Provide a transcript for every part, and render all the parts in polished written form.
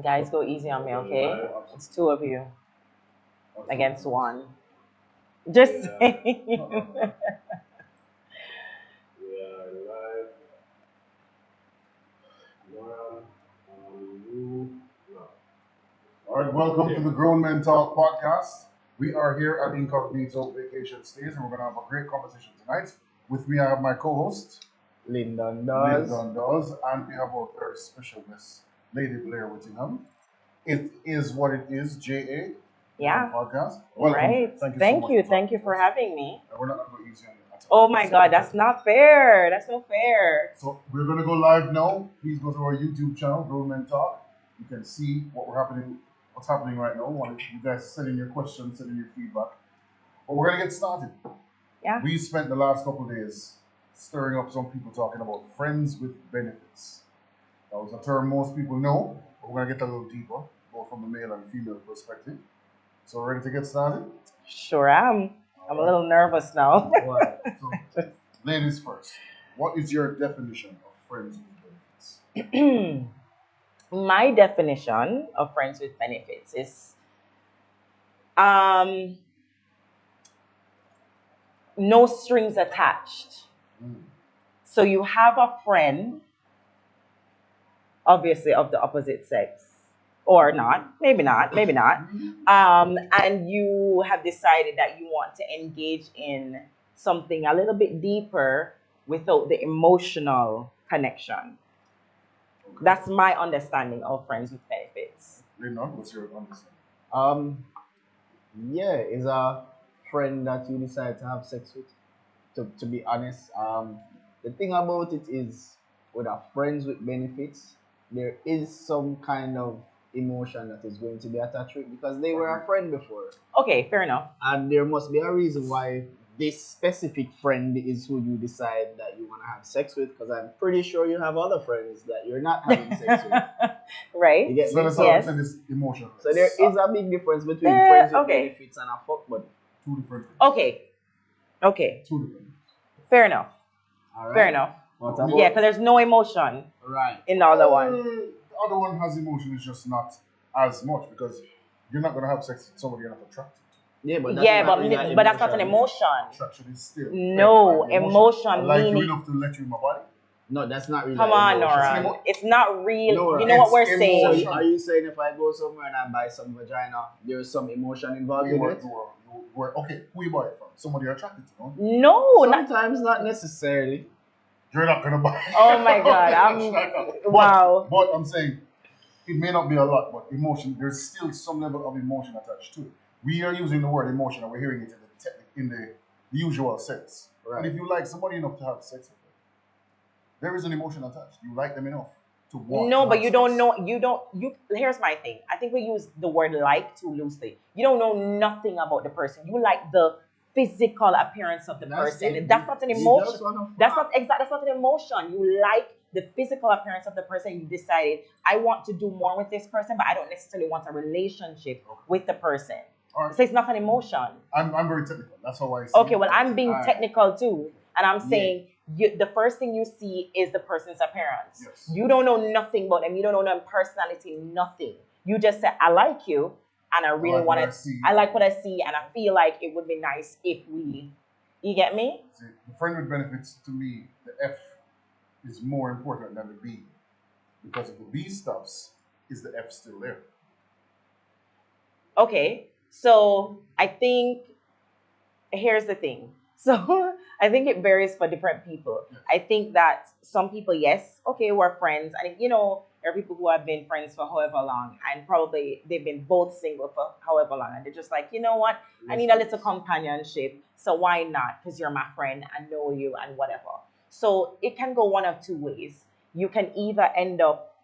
Guys, go easy on me, okay? It's two of you against one. Just saying. All right, welcome to the Grown Men Talk podcast. We are here at Incognito Vacation Stays, and we're going to have a great conversation tonight. With me, I have my co-host, Lyndon does. Lyndon Dawes, and we have our very special guest, Lady Blair Whittingham. It is what it is, JA, Yeah. podcast. Welcome. Right. Thank you so Thank much you. for Thank you talking for to us. having me. And we're not going to go easy on you at all. Oh my God, that's not fair. That's no fair. So we're going to go live now. Please go to our YouTube channel, Grown Men Talk. You can see what's happening right now. I want you guys to send in your questions, send in your feedback. But we're going to get started. Yeah. We spent the last couple of days stirring up some people talking about friends with benefits. That was a term most people know, but we're going to get a little deeper, both from the male and female perspective. So ready to get started? Sure am. I'm a little nervous now. Right. So, ladies first. What is your definition of friends with benefits? My definition of friends with benefits is um no strings attached. Mm. So you have a friend, obviously of the opposite sex, or not, maybe not, maybe not. And you have decided that you want to engage in something a little bit deeper without the emotional connection. Okay. That's my understanding of friends with benefits. Leonard, what's your understanding? Um, yeah, is a friend that you decide to have sex with. To be honest, the thing about it is, with our friends with benefits, there is some kind of emotion that is going to be attached to it because they were a friend before, Okay, fair enough. and there must be a reason why this specific friend is who you decide that you want to have sex with. Because I'm pretty sure you have other friends that you're not having sex with. You Right? get So me? let's Yes. understand this emotion. So there is a big difference between There- friends with okay. benefits and a fuck buddy. two different things. Okay. Okay. Two different things. Fair enough. All right. Fair enough. What Yeah, about Yeah, because there's no emotion right? in the other one. The other one has emotion, it's just not as much because you're not gonna have sex with somebody you're not attracted to. Yeah, but Yeah, but that's not an emotion. Attraction is still No, fed by the emotion I like you meaning- enough to let you in my body. No, that's not really. Come an on, emotion. Nora. emo- It's not real. Nora, You know what it's we're So saying? emotion. are you saying if I go somewhere and I buy some vagina, there's some emotion involved You in were, it? okay, who you buy it from? Somebody you're attracted to, no? No, not. Sometimes not necessarily. You're not gonna buy it. Oh my God, wow. But I'm saying it may not be a lot, but emotion, there's still some level of emotion attached to it. We are using the word emotion and we're hearing it in the usual sense. Right. And if you like somebody enough to have sex with them, there is an emotion attached. You like them enough to want No, to but have you sex. don't know. You don't. You. Here's my thing. I think we use the word like too loosely. You don't know nothing about the person. You like the physical appearance of the That's person. it. That's not an You emotion. just wanna That's not exact. That's not an emotion. You like the physical appearance of the person. You decided I want to do more with this person, but I don't necessarily want a relationship with the person. All right. So it's not an emotion. I'm very technical. That's how I see Okay, it. well, I'm being Alright. technical too, and I'm Yeah. saying the first thing you see is the person's appearance. Yes. You don't know nothing about them. You don't know their personality, nothing. You just say, "I like you, and I really like what want I to. see. I like what I see, and I feel like it would be nice if we." You get me? See, the friend with benefits, to me, the F is more important than the B. Because if the B stops, is the F still there? Okay, so I think here's the thing. So I think it varies for different people. Yes. I think that some people, yes, okay, we're friends. And there are people who have been friends for however long, and probably they've been both single for however long. And they're just like, you know what? I need a little companionship. So why not? Because you're my friend, I know you and whatever. So it can go one of two ways. You can either end up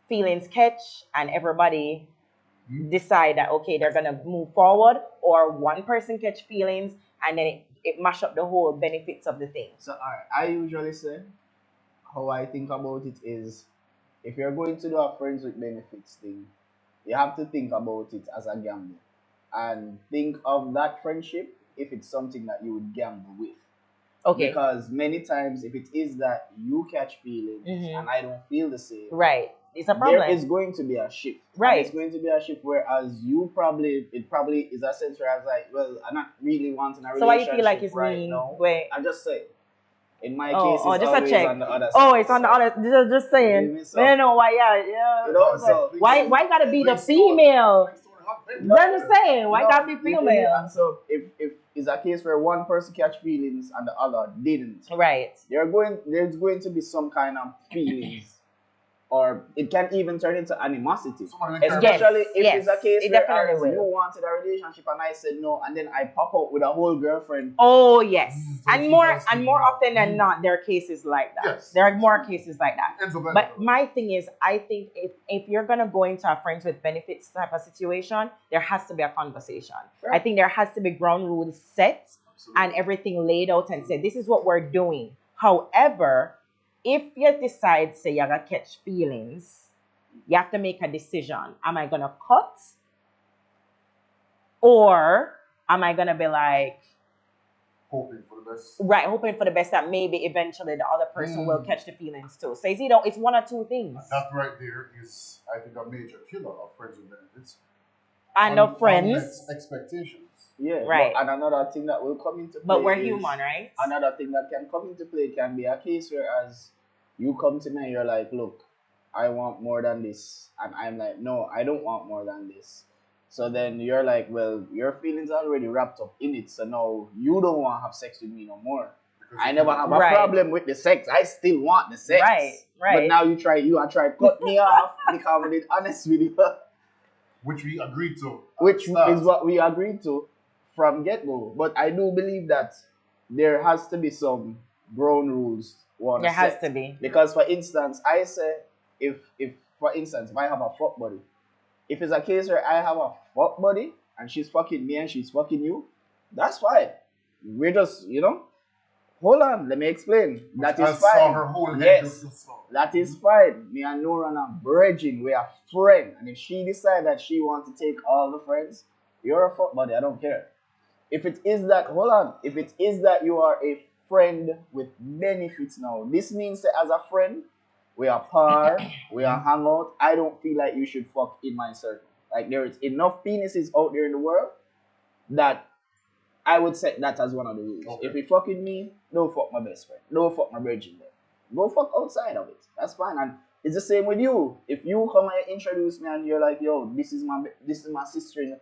feelings catch and everybody decide that okay they're gonna move forward, or one person catch feelings and then it mash up the whole benefits of the thing. So alright, I usually say how I think about it is, if you're going to do a friends with benefits thing, you have to think about it as a gamble and think of that friendship if it's something that you would gamble with. Okay. Because many times, if it is that you catch feelings Mhm. and I don't feel the same, Right. it's a problem. there is going to be a shift. And Right. it's going to be a shift whereas it probably is a sense where I was like, well, I'm not really wanting a So why you relationship feel like it's right me? now. Wait. I'm just saying. In my Oh, case, oh, it's just a always check. on the other side. Oh, it's on the So, other. Just saying. Maybe so. I don't know why. Yeah. You know, so Why gotta be the Next door- female? next door hot baby. I'm just saying. Why no, gotta be you feel me? female? And so if it's a case where one person catch feelings and the other didn't, Right. there's going to be some kind of feelings, or it can even turn into animosity. Somebody like Especially if yes, it's a case it where definitely you will. wanted a relationship and I said no, and then I pop out with a whole girlfriend. Oh yes, So and she more has to and more be- often than not, there are cases like that. Yes. There are more cases like that. Ends up like But that. my thing is, I think if you're gonna go into a friends with benefits type of situation, there has to be a conversation. Sure. I think there has to be ground rules set Absolutely. and everything laid out and said, this is what we're doing. However, if you decide, say, you're gonna catch feelings, you have to make a decision. Am I gonna cut? Or am I gonna be like, hoping for the best. right, hoping for the best that maybe eventually the other person will catch the feelings too. So it's one or two things. That right there is, I think, a major killer of friends with benefits. And of Unmet friends, expectations. Yeah, Right. And another thing that will come into play. but we're is- human, right? Another thing that can come into play can be a case where as you come to me and you're like, look, I want more than this. And I'm like, no, I don't want more than this. So then you're like, well, your feelings are already wrapped up in it. So now you don't want to have sex with me no more. Because I never have a Right. problem with the sex. I still want the sex. Right, right. But now you try to cut me off because I'm being honest with you. which we agreed to. Which Start. is what we agreed to from get-go. But I do believe that there has to be some ground rules. There has to be. Because for instance, I say if for instance if I have a fuck buddy, if it's a case where I have a fuck buddy and she's fucking me and she's fucking you, that's fine. We're just, hold on, let me explain. That I is saw fine. her whole head Yes. just saw. That is fine. Me and Nora and I'm bridging. We are friends. And if she decides that she wants to take all the friends, you're a fuck buddy. I don't care. If it is that, hold on. If it is that you are a friend with benefits now, this means that as a friend, we are par, we are hang out. I don't feel like you should fuck in my circle. Like there is enough penises out there in the world that I would set that as one of the rules. Okay. If you fucking me, don't fuck my best friend. Don't fuck my virgin then. Go fuck outside of it. That's fine. And it's the same with you. If you come and introduce me and you're like, yo, this is my sister.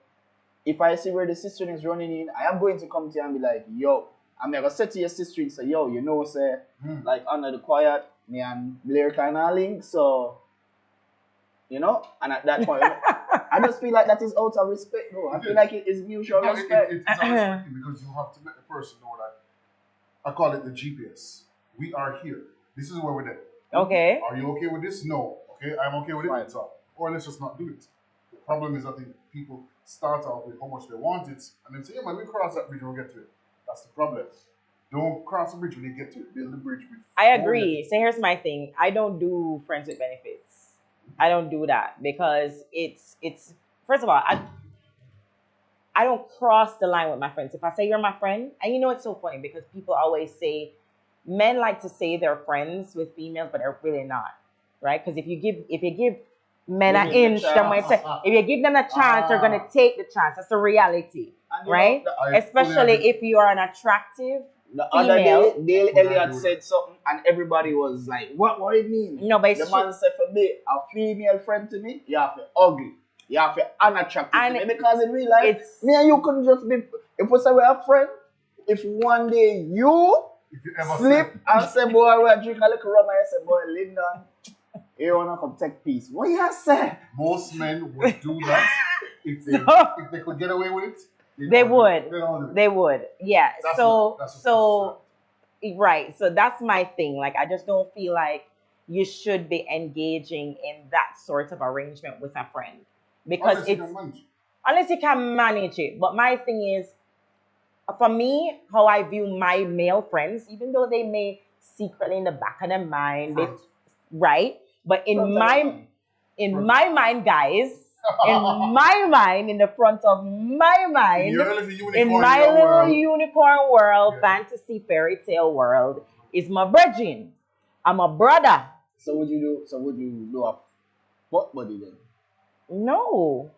If I see where the sister is running in, I am going to come to you and be like, yo, I'm gonna say to your sister and say, yo, say, like under the quiet, me and Blair kind of link, so and at that point, I just feel like that is out of respect, bro. I feel like it is mutual No, respect. it's not respecting because you have to let the person know that. I call it the GPS. We are here. This is where we're at. Okay. Are you okay with this? No. Okay, I'm okay with it. Fine. That's all. Or let's just not do it. The problem is, I think people start off with how much they want it and then say, yeah, man, we cross that bridge when we get to it. That's the problem. Don't cross the bridge when you get to it. Build the bridge with. I agree. So here's my thing. I don't do friends with benefits. I don't do that because it's first of all, I don't cross the line with my friends. If I say you're my friend, and it's so funny because people always say men like to say they're friends with females, but they're really not, right? Because if you give men an Give them inch, the they might say chance. if you give them a chance, they're gonna take the chance. That's the reality, And you right? know, I fully Especially agree. if you are an attractive. the other female. day, Dale Fully Elliott agree. said something and everybody was like, what it mean? No, but it's The true. man said for me, a female friend to me, you have to ugly. You have to unattractive And to me because in real life, it's- me and you couldn't just be, if we say we're a friend, if one day you If you ever slip and say, boy, we're drinking a little rum and I say, boy, Lyndon, you wanna come take peace. What you say? most men would do that if they So- if they could get away with it. They don't do would. it. They don't do it. They would, yeah. That's So, that's so, right. So that's my thing. Like, I just don't feel like you should be engaging in that sort of arrangement with a friend because Unless you it's can manage. unless you can manage it. But my thing is, for me, how I view my male friends, even though they may secretly in the back of their mind, Front. right? But in Front of my the mind. in my mind, guys, in my mind, in the front of my mind, Your little unicorn in my your little world. unicorn world, Yeah. fantasy fairy tale world, is my virgin. I'm a brother. So would you do butt buddy then. No.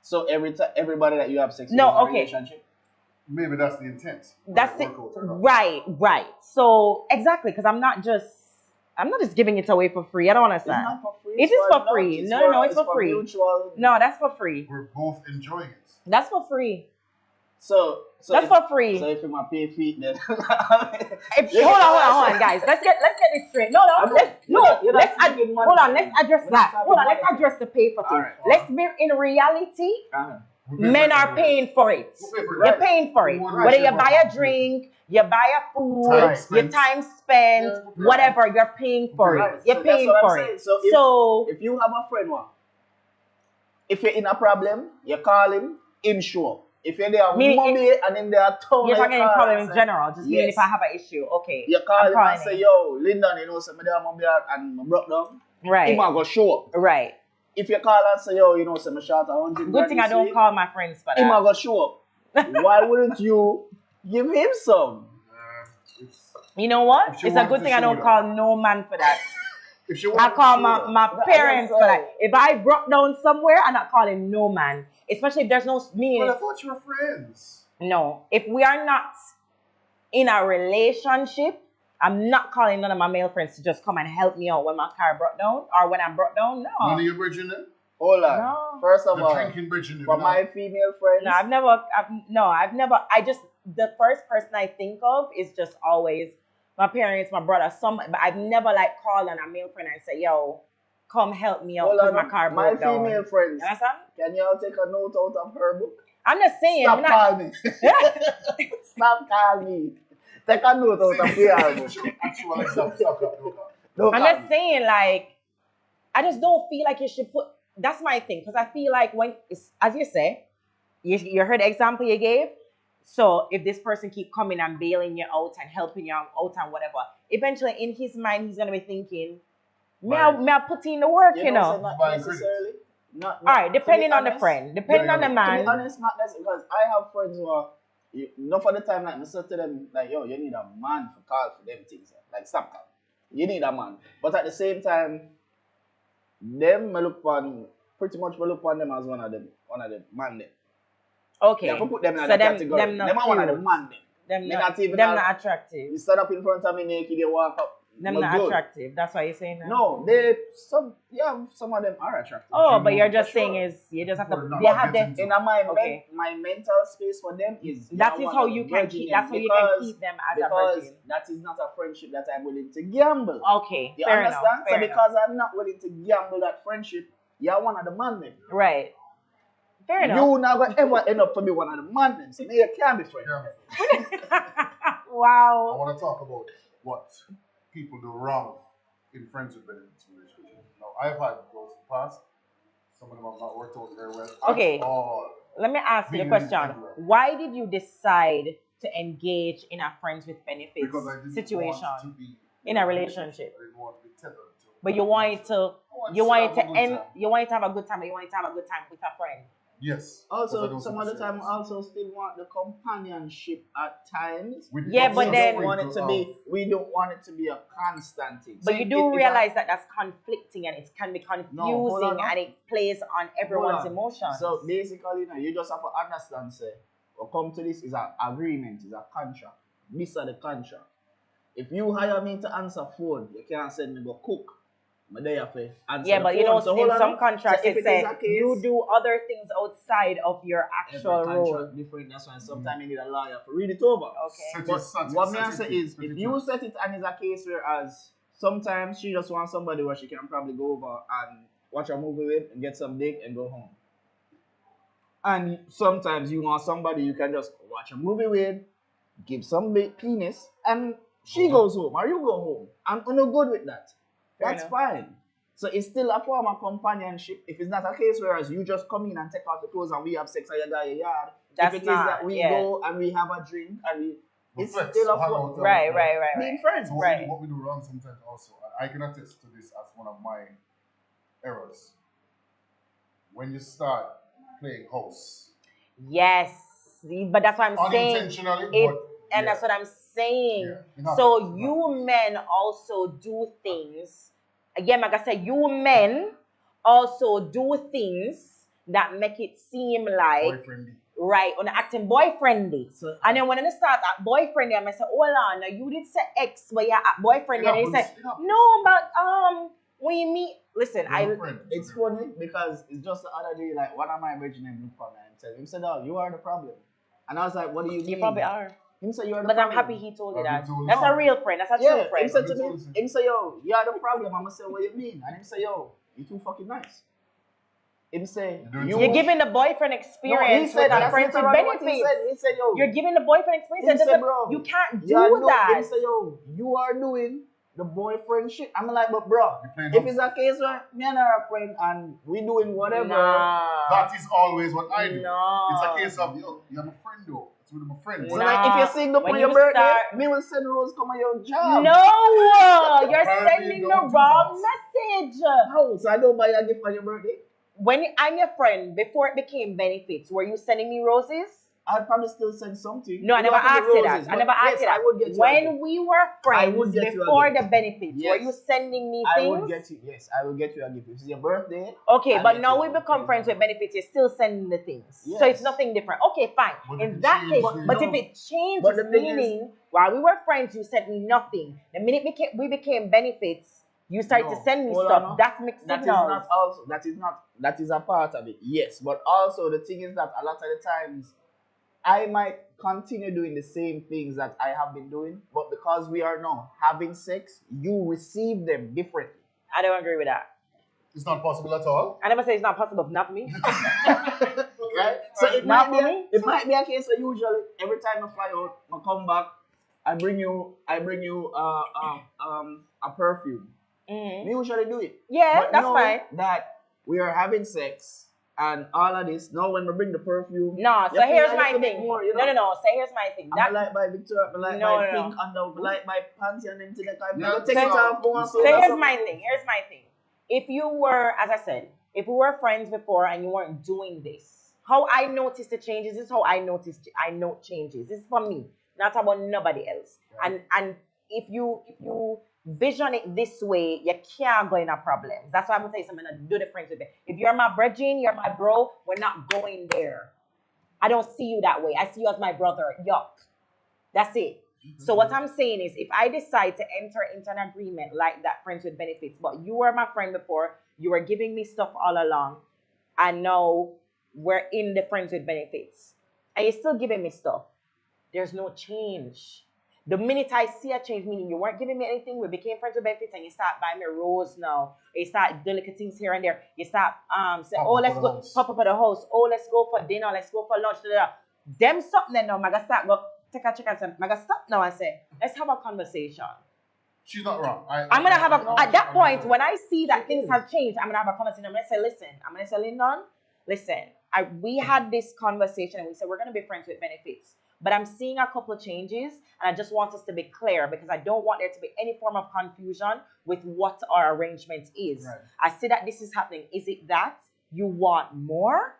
So everybody that you have sex with No, is a okay. relationship. Maybe that's the intent. That's Whether it. work out or not. Right. So exactly, because I'm not just giving it away for free. I don't It's understand. not for free. It it's is for not. free. It's No, it's for free. Mutual. No, that's for free. We're both enjoying it. That's for free. So That's if, for free. So if you my pay feet, then Hold on, guys. Let's get this straight. No, I know. You're not making money. hold on. Let's address We're not that. talking Hold on. Let's money. address the pay for thing. Alright. Let's be in reality. We pay Men for it are anyway. paying for it. We pay for it. You're Right. paying for it. Right. Whether you Right. buy a drink, you buy a food, Time your spent. time spent, Yeah. whatever, you're paying for Right. it. You're So that's paying what I'm for saying. it. So if you have a friend, if you're in a problem, you call him show up. If you're there Meaning Monday and in there town, You're talking you call problem and in say- general, just meaning Yes. if I have an issue. Okay. You call I'm him calling and say, him. yo, Lyndon, you know, somebody I'm there and I broke down. Right. He might go show up. Right. If you call and say, yo, you know, some shot 100 Good thing I don't call my friends for He might that. go show up. Why wouldn't you give him some? It's- You know what? If she It's a wanted good to thing I show don't that. call no man for that. If she I wanted call to show my, up, my That- parents that's for that. right. If I broke down somewhere, I'm not calling no man. Especially if there's no meaning. Well, I thought you were friends. No. If we are not in a relationship, I'm not calling none of my male friends to just come and help me out when my car broke down or when I broke down. None No. of your bridging them? Hold on. No. First of The all, drinking bridging them. for my female friends, No, I've never, the first person I think of is just always my parents, my brother, but I've never like called on a male friend and say, yo, come help me out hold because on. my car My broke down. female friends, You understand? can y'all take a note out of her book? I'm just saying. Stop I'm not, calling me. Stop calling me. Take a note out of her book. Actual example. Stop, don't call. Don't I'm call just me. saying, like, I just don't feel like you should put. That's my thing, because I feel like when, as you say, you heard the example you gave. So if this person keep coming and bailing you out and helping you out and whatever, eventually in his mind he's gonna be thinking, may I put in the work, you So know? not Buying necessarily. Not, All right, depending to be on the honest- friend, depending on the To be man. honest, not necessarily, because I have friends who are, enough of the time, like, I say to them, like, yo, you need a man to call for them things. Like, stop calling. You need a man. But at the same time, them, I look on, pretty much, I look on them as one of the man them. Okay, You have to put them in so the them category. them not Them are one of the cute. man them. Them Me not, not even them have- not attractive. You stand up in front of me naked, they walk up. Them look not good. attractive. That's why you're saying that. No, some of them are attractive. Oh, You but know, you're just for saying sure. is you just have to. We're not They have getting them. In my Okay. my mental space for them is That you is wanna how you can virgin keep. them That's how you can because- keep them as a because virgin. that is not a friendship that I'm willing to gamble. Okay, You fair understand? enough. So Fair because I'm not willing to gamble that friendship, you're one of the man them. enough. Right. Fair enough. You not gonna ever end up to be one of the man them. So me, you can't be friends. Yeah. I Wow. want to talk about what people do wrong in friends with benefits relationships. Now, I've had those in the past. Some of them have not worked out very well. at Okay. all. Let me ask you a Being question. everywhere. Why did you decide to engage in a friends with benefits Because I didn't situation want to be in a relationship? I didn't want to be tethered to. But you wanted to, I you wanted to have a good end, time. you wanted to have a good time, but you wanted to have a good time with a friend. Yes. because I Also, don't some take of the it time, serious. also still want the companionship at times. With Yeah, the but We then- don't want it to be. We don't want it to be a constant thing. But So you if- do if I- realize that that's conflicting and it can be hold confusing on, no. and it plays on everyone's Hold on. emotions. So basically, you just have to understand, say, or come to this is an agreement, is a contract. This are the contract. If you hire me to answer phone, you can't send me go cook. I'm there for answer yeah, the but you phone. know, So in hold on, some no. contracts So if it it is says a case- you do other things outside of your every actual role. contract different. That's why sometimes you need a lawyer to read it over. Okay. Set But it- set it- what me set I it say to- is, set if it you to- set it and it's a case where as sometimes she just wants somebody where she can probably go over and watch a movie with and get some dick and go home. And sometimes you want somebody you can just watch a movie with, give some big penis, and she goes home or you go home. And I'm not good with that. Fair That's enough. fine. So it's still a form of companionship. If it's not a case whereas you just come in and take off the clothes and we have sex at your guy yard. That's if it is not, that we yeah. go and we have a drink and we it's Flex, still a hang form. out, Right, right. Being friends. So what, Right. what we do wrong sometimes also, and I can attest to this as one of my errors. When you start playing house, Yes, but that's what I'm saying. unintentionally, It, but and yeah, that's what I'm saying. yeah, it So happens, it you men also do things. Again, like I said, you men also do things that make it seem like Boyfriendy. right on acting boyfriendly. So, And then when I start at boyfriendly, I say, hold on, now you did say X, but you're at boyfriendly, and you say, It happens. no, but when you meet, listen, We're friends. it's funny because it's just the other day, like one of my brethren looked for me and said, "Oh, you are the problem." And I was like, "What do you mean?" you probably are. Him said, "You are the But I'm problem." happy he told you I've been that. told That's so. a real friend. That's a Yeah, true him friend. said to I've been me, told so. him say, "Yo, you are the problem." I'ma say, "What you mean?" And him say, "Yo, you too fucking nice." Him say, You're doing "You." too You're much. giving the boyfriend No, he experience said with that's a friends with literally what he benefits. said. He said, "Yo, You're giving the boyfriend experience. him That say, doesn't- bro, you can't you are do that. Him say, "Yo, you are doing the boyfriend shit." I'm like, "But bro, You're playing if house. it's a case where me and her are friend and we doing whatever." Nah. That is always what I do. No. It's a case of, yo, you're my friend though. It's with my friends. So Nah. like, if you sing up When on your you birthday, start- me will send Rose come on your job. No, you're Apparently sending you the don't do wrong that. message. How? So I don't buy you a gift on your birthday? When I'm your friend, before it became benefits, were you sending me roses? I'd probably still send something. No, I You never don't have to asked be you that. roses, I but never asked yes, you that. I would get you a When gift. we were friends would get you a before gift. the benefits, were Yes. you sending me I things? would get you. Yes, I will get you a gift. If it's your birthday. Okay, I'll but get now you we a become gift. friends with benefits. You're still sending the things, so Yes. it's nothing different. Okay, fine. But if In it that case, changes, but no. if it changes, But the thing is- meaning while we were friends, you sent me nothing. The minute we became benefits, you started to No. send me Hold on, stuff. no. That's mixed That is signals. not also. That is a part of it. Yes, but also the thing is that a lot of the times I might continue doing the same things that I have been doing, but because we are now having sex, you receive them differently. I don't agree with that. It's not possible at all. I never say it's not possible, but not for me. Right? So it Not might for be me. it might be a case where usually every time I fly out, I come back, I bring you a perfume. Mhm. We usually do it. Yeah, But that's now fine. that we are having sex and all of this, now when we bring the perfume, No, you so feel here's a my little bit thing. more, you know? No. So here's my thing. I That, like my Victoria, I like No, my no, pink under, I like my panty and them thing. I'm Yeah, gonna take it so- off for one so so flavor, here's something. my thing. Here's my thing. If you were, as I said, if we were friends before and you weren't doing this, how I noticed the changes this is how I note changes. This is for me, not about nobody else. Right. And if you vision it this way, you can't go in a problem. That's why I'm gonna tell you something. Do the friends with me. If you're my brethren, you're my bro. We're not going there. I don't see you that way. I see you as my brother. Yuck. That's it. So what I'm saying is, if I decide to enter into an agreement like that, friends with benefits, but you were my friend before, you were giving me stuff all along, and now we're in the friends with benefits, and you're still giving me stuff, there's no change. The minute I see a change, meaning you weren't giving me anything, we became friends with benefits, and you start buying me rose now. You start delicate things here and there. You start say, Pop oh, up let's at the go house. pop up at the house. Oh, let's go for dinner. Let's go for lunch. Da, da, da. Them something then now, Maga start go take a check and say, Maga stop now and say, let's have a conversation. She's not wrong. I'm gonna have a at that point when I see that She things is. have changed, I'm gonna have a conversation. I'm gonna say, listen, I'm gonna say, Lyndon, listen, we had this conversation and we said we're gonna be friends with benefits. But I'm seeing a couple of changes and I just want us to be clear because I don't want there to be any form of confusion with what our arrangement is. Right. I see that this is happening. Is it that you want more?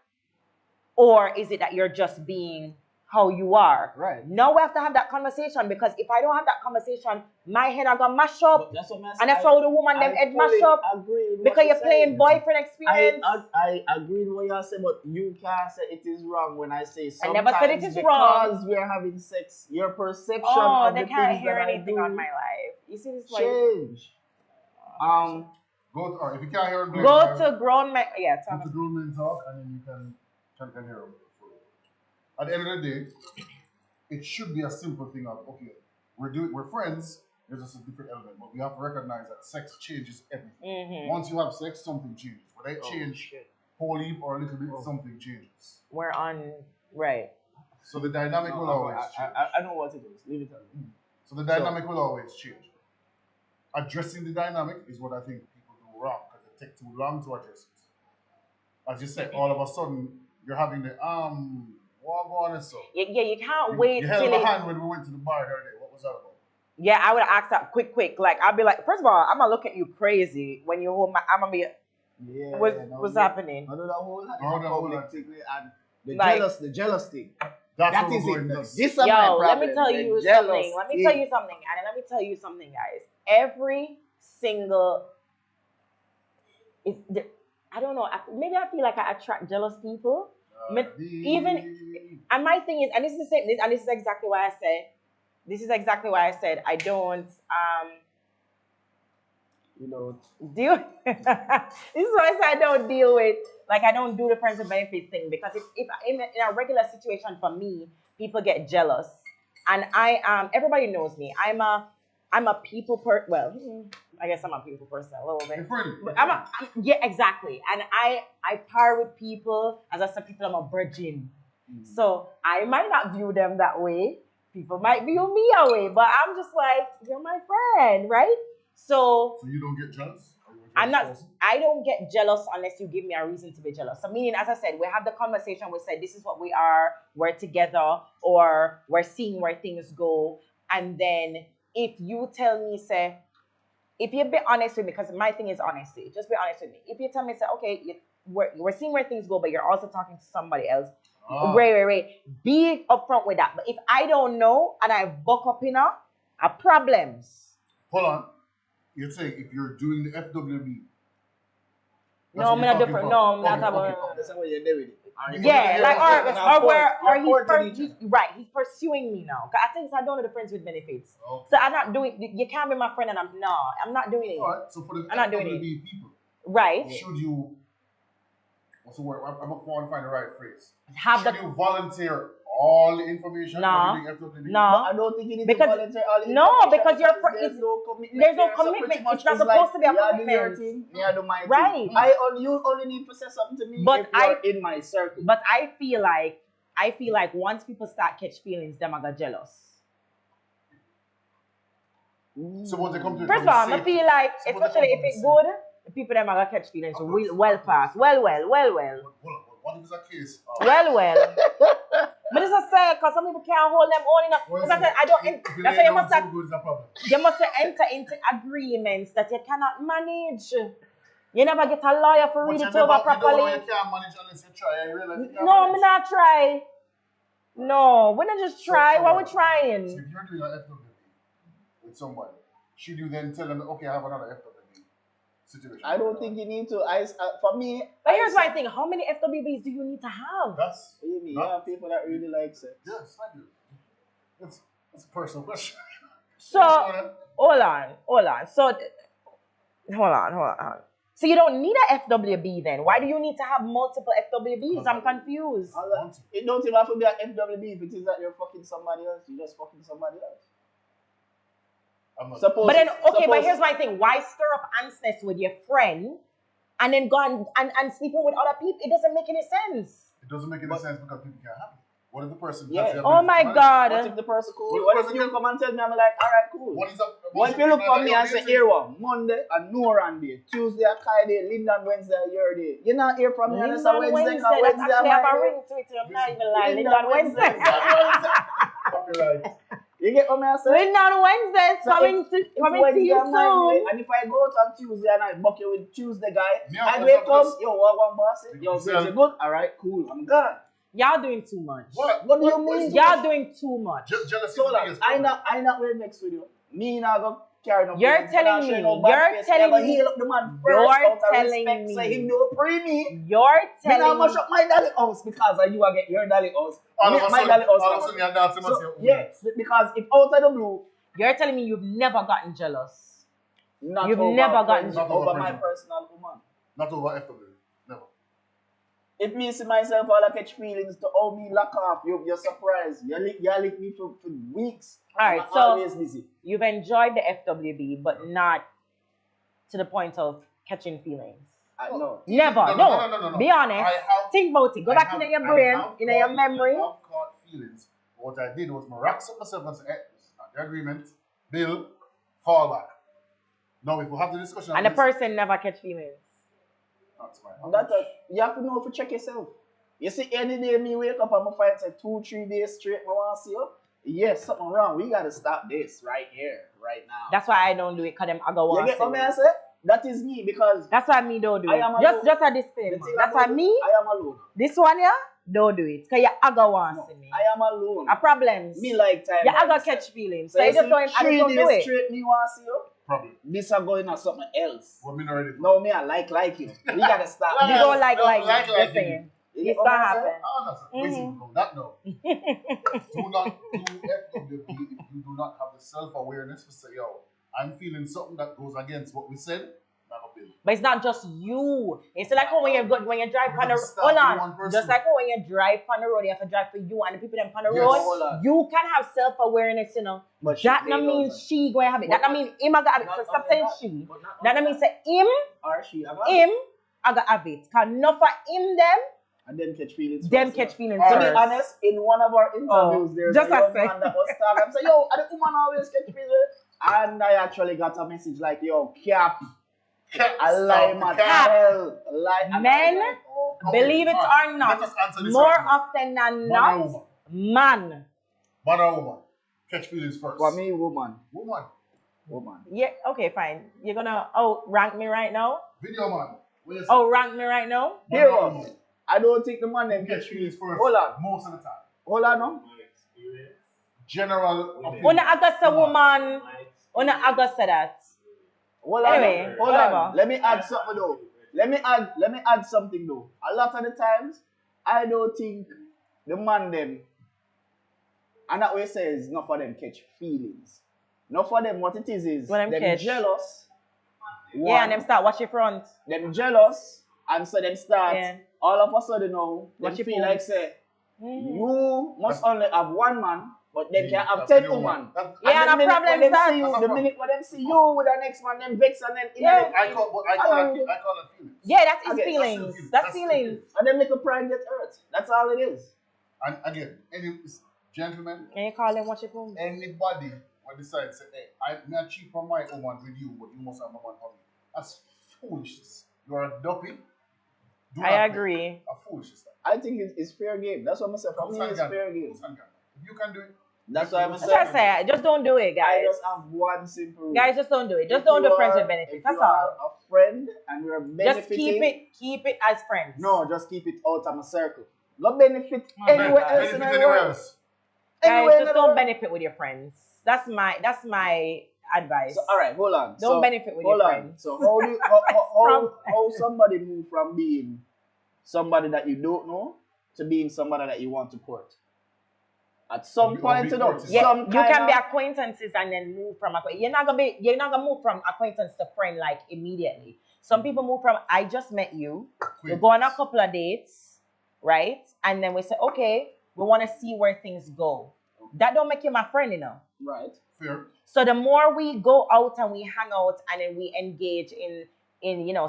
Or is it that you're just being how you are? Right. Now we have to have that conversation because if I don't have that conversation, my head are gonna mash up. But that's what I'm And that's how the woman them head mash up agree with because what you're you're playing saying. boyfriend experience. I agree with what you say, but you can't say it is wrong when I say I sometimes never said it is because wrong. we are having sex, your perception Oh, of they the can't things hear that anything I on do my life. You see this way? change. Go to, or if you can't hear them, Go to grown men. Yeah, tell go me. to grown men talk and then you can hear them. At the end of the day, it should be a simple thing of okay, we're friends, there's just a different element, but we have to recognize that sex changes everything. Mm-hmm. Once you have sex, something changes. Whether it change whole heap or a little bit, something changes. We're on right. So the dynamic will always change. I know what it is. Leave it alone. So the dynamic will always change. Addressing the dynamic is what I think people do wrong because it takes too long to address it. As you said, all of a sudden you're having the what going on so? Yeah, you can't wait You held till my it. hand when we went to the bar the other day. What was that about? Yeah, I would have asked that quick. Like I'd be like, first of all, I'm gonna look at you crazy when you hold my. I'm gonna be. Yeah. What's happening? I know that whole Oh, the whole public thing and Like- the jealous thing. That's That where is we're it. going No, next. this is my Yo, problem. let me tell the you jealous something. Let me thing. tell you something, and let me tell you something, guys. Every single I don't know. Maybe I feel like I attract jealous people. Even and my thing is, and this is the same. And this is exactly why I said. This is exactly why I said I don't You know, deal. This is why I said I don't deal with, like, I don't do the friends with benefits thing, because if in a regular situation for me, people get jealous, and everybody knows me. I'm a people well, I guess I'm a people person a little bit. But yeah, exactly. And I par with people, as I said, people I'm a virgin. So I might not view them that way. People might view me that way, but I'm just like, you're my friend, right? So you don't get jealous? I'm not. I don't get jealous unless you give me a reason to be jealous. So meaning, as I said, we have the conversation. We said this is what we are. We're together, or we're seeing where things go. And then if you tell me, say, if you be honest with me, because my thing is honesty. Just be honest with me. If you tell me, say, okay, we're seeing where things go, but you're also talking to somebody else. Oh. Wait. Be upfront with that. But if I don't know and I buck up in a problems. Hold on. You're saying if you're doing the FWB. No, I'm not different. No, I'm not about. that's what you're doing. Yeah, like he's he's pursuing me now. 'Cause I think I don't know the friends with benefits. Okay. So I'm not doing. You can't be my friend, and I'm not doing it. All right. So for the I'm not doing FWB people, Right. should you? What's the word? I'm going to find the right phrase. Have Should you volunteer all the information? No. for doing FWB? No. I don't think you need Because- to volunteer all the no, information because you're there's no commitment. there's no there. So commitment. pretty much It's not it's supposed to be a yeah, do your commitment. thing, yeah, do my Right. thing. You only need to say something to me But if you're in my circle. But I feel like once people start catch feelings, them I got jealous. So what they come to? First of all, I feel like, So what especially they if come it's to good, the people them are gonna catch feelings Of course. well fast. Well. Hold on. What if it's a case? Well. But it's a sad because some people can't hold them own enough. Well, Because I said, I don't. if That's why you must too have, good is a problem. you must enter into agreements that you cannot manage. You never get a lawyer for read it over You don't know properly. you can't manage unless you try and realize you can't No, manage. me not try. No, we not just try. So What we So trying? if you're doing an FWB with somebody, should you then tell them, okay, I have another FWB situation? I don't think you need to. For me, But here's my thing: how many FWBs do you need to have? That's What do you mean? Not- You have people that really like sex. yes, I do. That's a personal question. So hold on. So hold on. So you don't need a FWB then? Why do you need to have multiple FWBs? I'm confused. It don't even have to be an FWB if it is that you're fucking somebody else. You're just fucking somebody else. I'm not. Suppose. But then, okay, but suppose- here's my thing. Why stir up antsness with your friend and then go and sleeping with other people? It doesn't make any sense. It doesn't make any sense because people can't have it. What if the person? Yeah. has the Oh ability my to manage God. What if the person cool? What What if if the you person- come and tell me, I'm like, alright, cool. it? What is up? What if you look for me and say, here one, Monday a Noran day, Tuesday a Kai day, Linden Wednesday a your day. You're not here from me unless a Linden Wednesday, Wednesday, cause that's Wednesday a actually have a my day. ring to it. I'm not even lying. Linden Linden Wednesday. Wednesday. Copyright. You get what I say? Linden Wednesday is So coming to you a my soon. day, and if I go out on Tuesday and I buck you with Tuesday guy, Yeah, and that's they come, just- yo, what one boss? Yo, Yourself. Wednesday good? Alright, cool, I'm gone. Y'all doing too much. What? What do you What is mean? Y'all doing too much. Jealousy So is the that biggest I problem. not well next with you. Me not go carry no You're feelings. telling Me not show me- no bad you're face. telling Never me- heal up the man you're first out of telling respect. me- So him do pre me. You're Me not telling mash me. up my dolly house because of you I get your dolly house. All of Me- a my sudden, dolly house. all of a sudden, you're dancing So, myself. yes, because if out of the blue, You're telling me you've never gotten jealous. not You've over never friends, gotten- Not over over my friends. personal woman. Not over FW. Never. It means to myself all I catch feelings to how me lock off. You're surprised. You lick me for weeks. Alright, I'm so- always busy. You've enjoyed the FWB, but not to the point of catching feelings. I know. Never. No. Be honest. I have- Think about it. Go I back have- in your I brain, have in your caught- memory. I have caught feelings. What I did was I racks up myself and said, this is not the agreement. Bill, fall back. Now, if we have the discussion, And the person never catch feelings. that's fine. You have to know to check yourself. You see, any day me wake up and my fight say 2-3 days straight, I want to see you. Yes, something wrong. We gotta stop this right here, right now. That's why I don't do it, because them I go You on. get what I say? That is me because That's why me don't do I it. am alone. Just a the disclaimer. thing That's why about me, it, I am alone. this one yeah, don't do it. Because you aga want No, see me. I am alone. A problems. Me like time. You by aga myself. catch feelings. So So you you just see, don't, I 3 just don't do days it. straight, me want to see you. Problem. This are going on something else. What me not ready for? No, me, I like it. We gotta start. You don't like like just it. saying. You It's get what gonna I'm saying? happen. Oh, that's basically from that now. Do not do FWB if you do not have the self-awareness to say, yo, I'm feeling something that goes against what we said. Not a bill. But it's not just you. It's like how when you drive on the Start hold with one on. person. Just like how when you drive on the road, you have to drive for you and the people them on the Yes. road. Hold on. You can have self-awareness, you know. But That she not ain't mean doesn't. she going to have it. That not mean him I got have it. Not So stop only saying that, she. but not That not only mean say him, Or she, him, I got have it. Cause not for him them, and then catch feelings. them first, catch you feelings know. To Alright. be honest, in one of our interviews, there's just a young a sec. man that was talking. I'm saying, yo, I the woman always catch feelings. And I actually got a message like, yo, cap. I lie, man. Cap. Hell. Lie. And Men, I'm like, oh, come believe it alright. or Let not, us answer this more right now. often than Man or not, woman? man. Man or woman? Catch feelings first. for me, woman. Woman. Woman. Yeah, okay, fine. You're gonna rank me right now? Video man. What you say? Rank me right now? Man Here, or woman? I don't think the man them Catch feelings first. Hold on. Most of the time. Hold on, no? General opinion. Una Augusta Come on. woman. Una Augusta that. Hold on. Anyway, hold whatever. on. Let me add something though. Let me add something though. A lot of the times, I don't think the man them, and that way says not for them catch feelings. Not for them. What it is When them them catch. jealous. Yeah, and them start watch your front. Them jealous, and so them start Yeah. all of a sudden now. Them Watch your feel phone. like say Mhm. you must only have one man, but them can have That's 10 video women. man. Yeah, the and a minute problem when them start. see you, That's a the problem. minute when them see you with the next man, them vex and then Yeah. I call it feelings. Yeah, that's his Okay, feelings. that's That's still feelings. and then make a pride get hurt. That's all it is. And again, gentlemen, And you call them watch your phone. anybody will decide say, hey, I'm not cheap on my woman with you, but you must have a man for me. That's foolishness. You are a duppy. Do I not make agree. A foolishness. I think it's fair game. That's what I'm saying. For me, it's fair game. If you can do it, That's what I'm That's what I saying. say. Just don't do it, I guys. just have one simple rule. Guys, just don't do it. Just If don't do you friends are- with benefits. If That's you are all. a friend and you're Just benefiting, keep it as friends. no, just keep it out of my circle. No benefit Oh, anywhere man. else in benefit the anywhere world. else. Guys, Anywhere in just the don't world. benefit with your friends. That's my advice. So, all right, hold on. Don't benefit with hold your on. friends. So how do how somebody move from being somebody that you don't know to being somebody that you want to court? At some point, you know, Yeah, some you can be kind of- acquaintances and then move from you're not gonna move from acquaintance to friend like immediately. Some people move from I just met you, we go on a couple of dates, right? And then we say, okay, we want to see where things go. That don't make you my friend, you know. right. Fair. So the more we go out and we hang out and then we engage in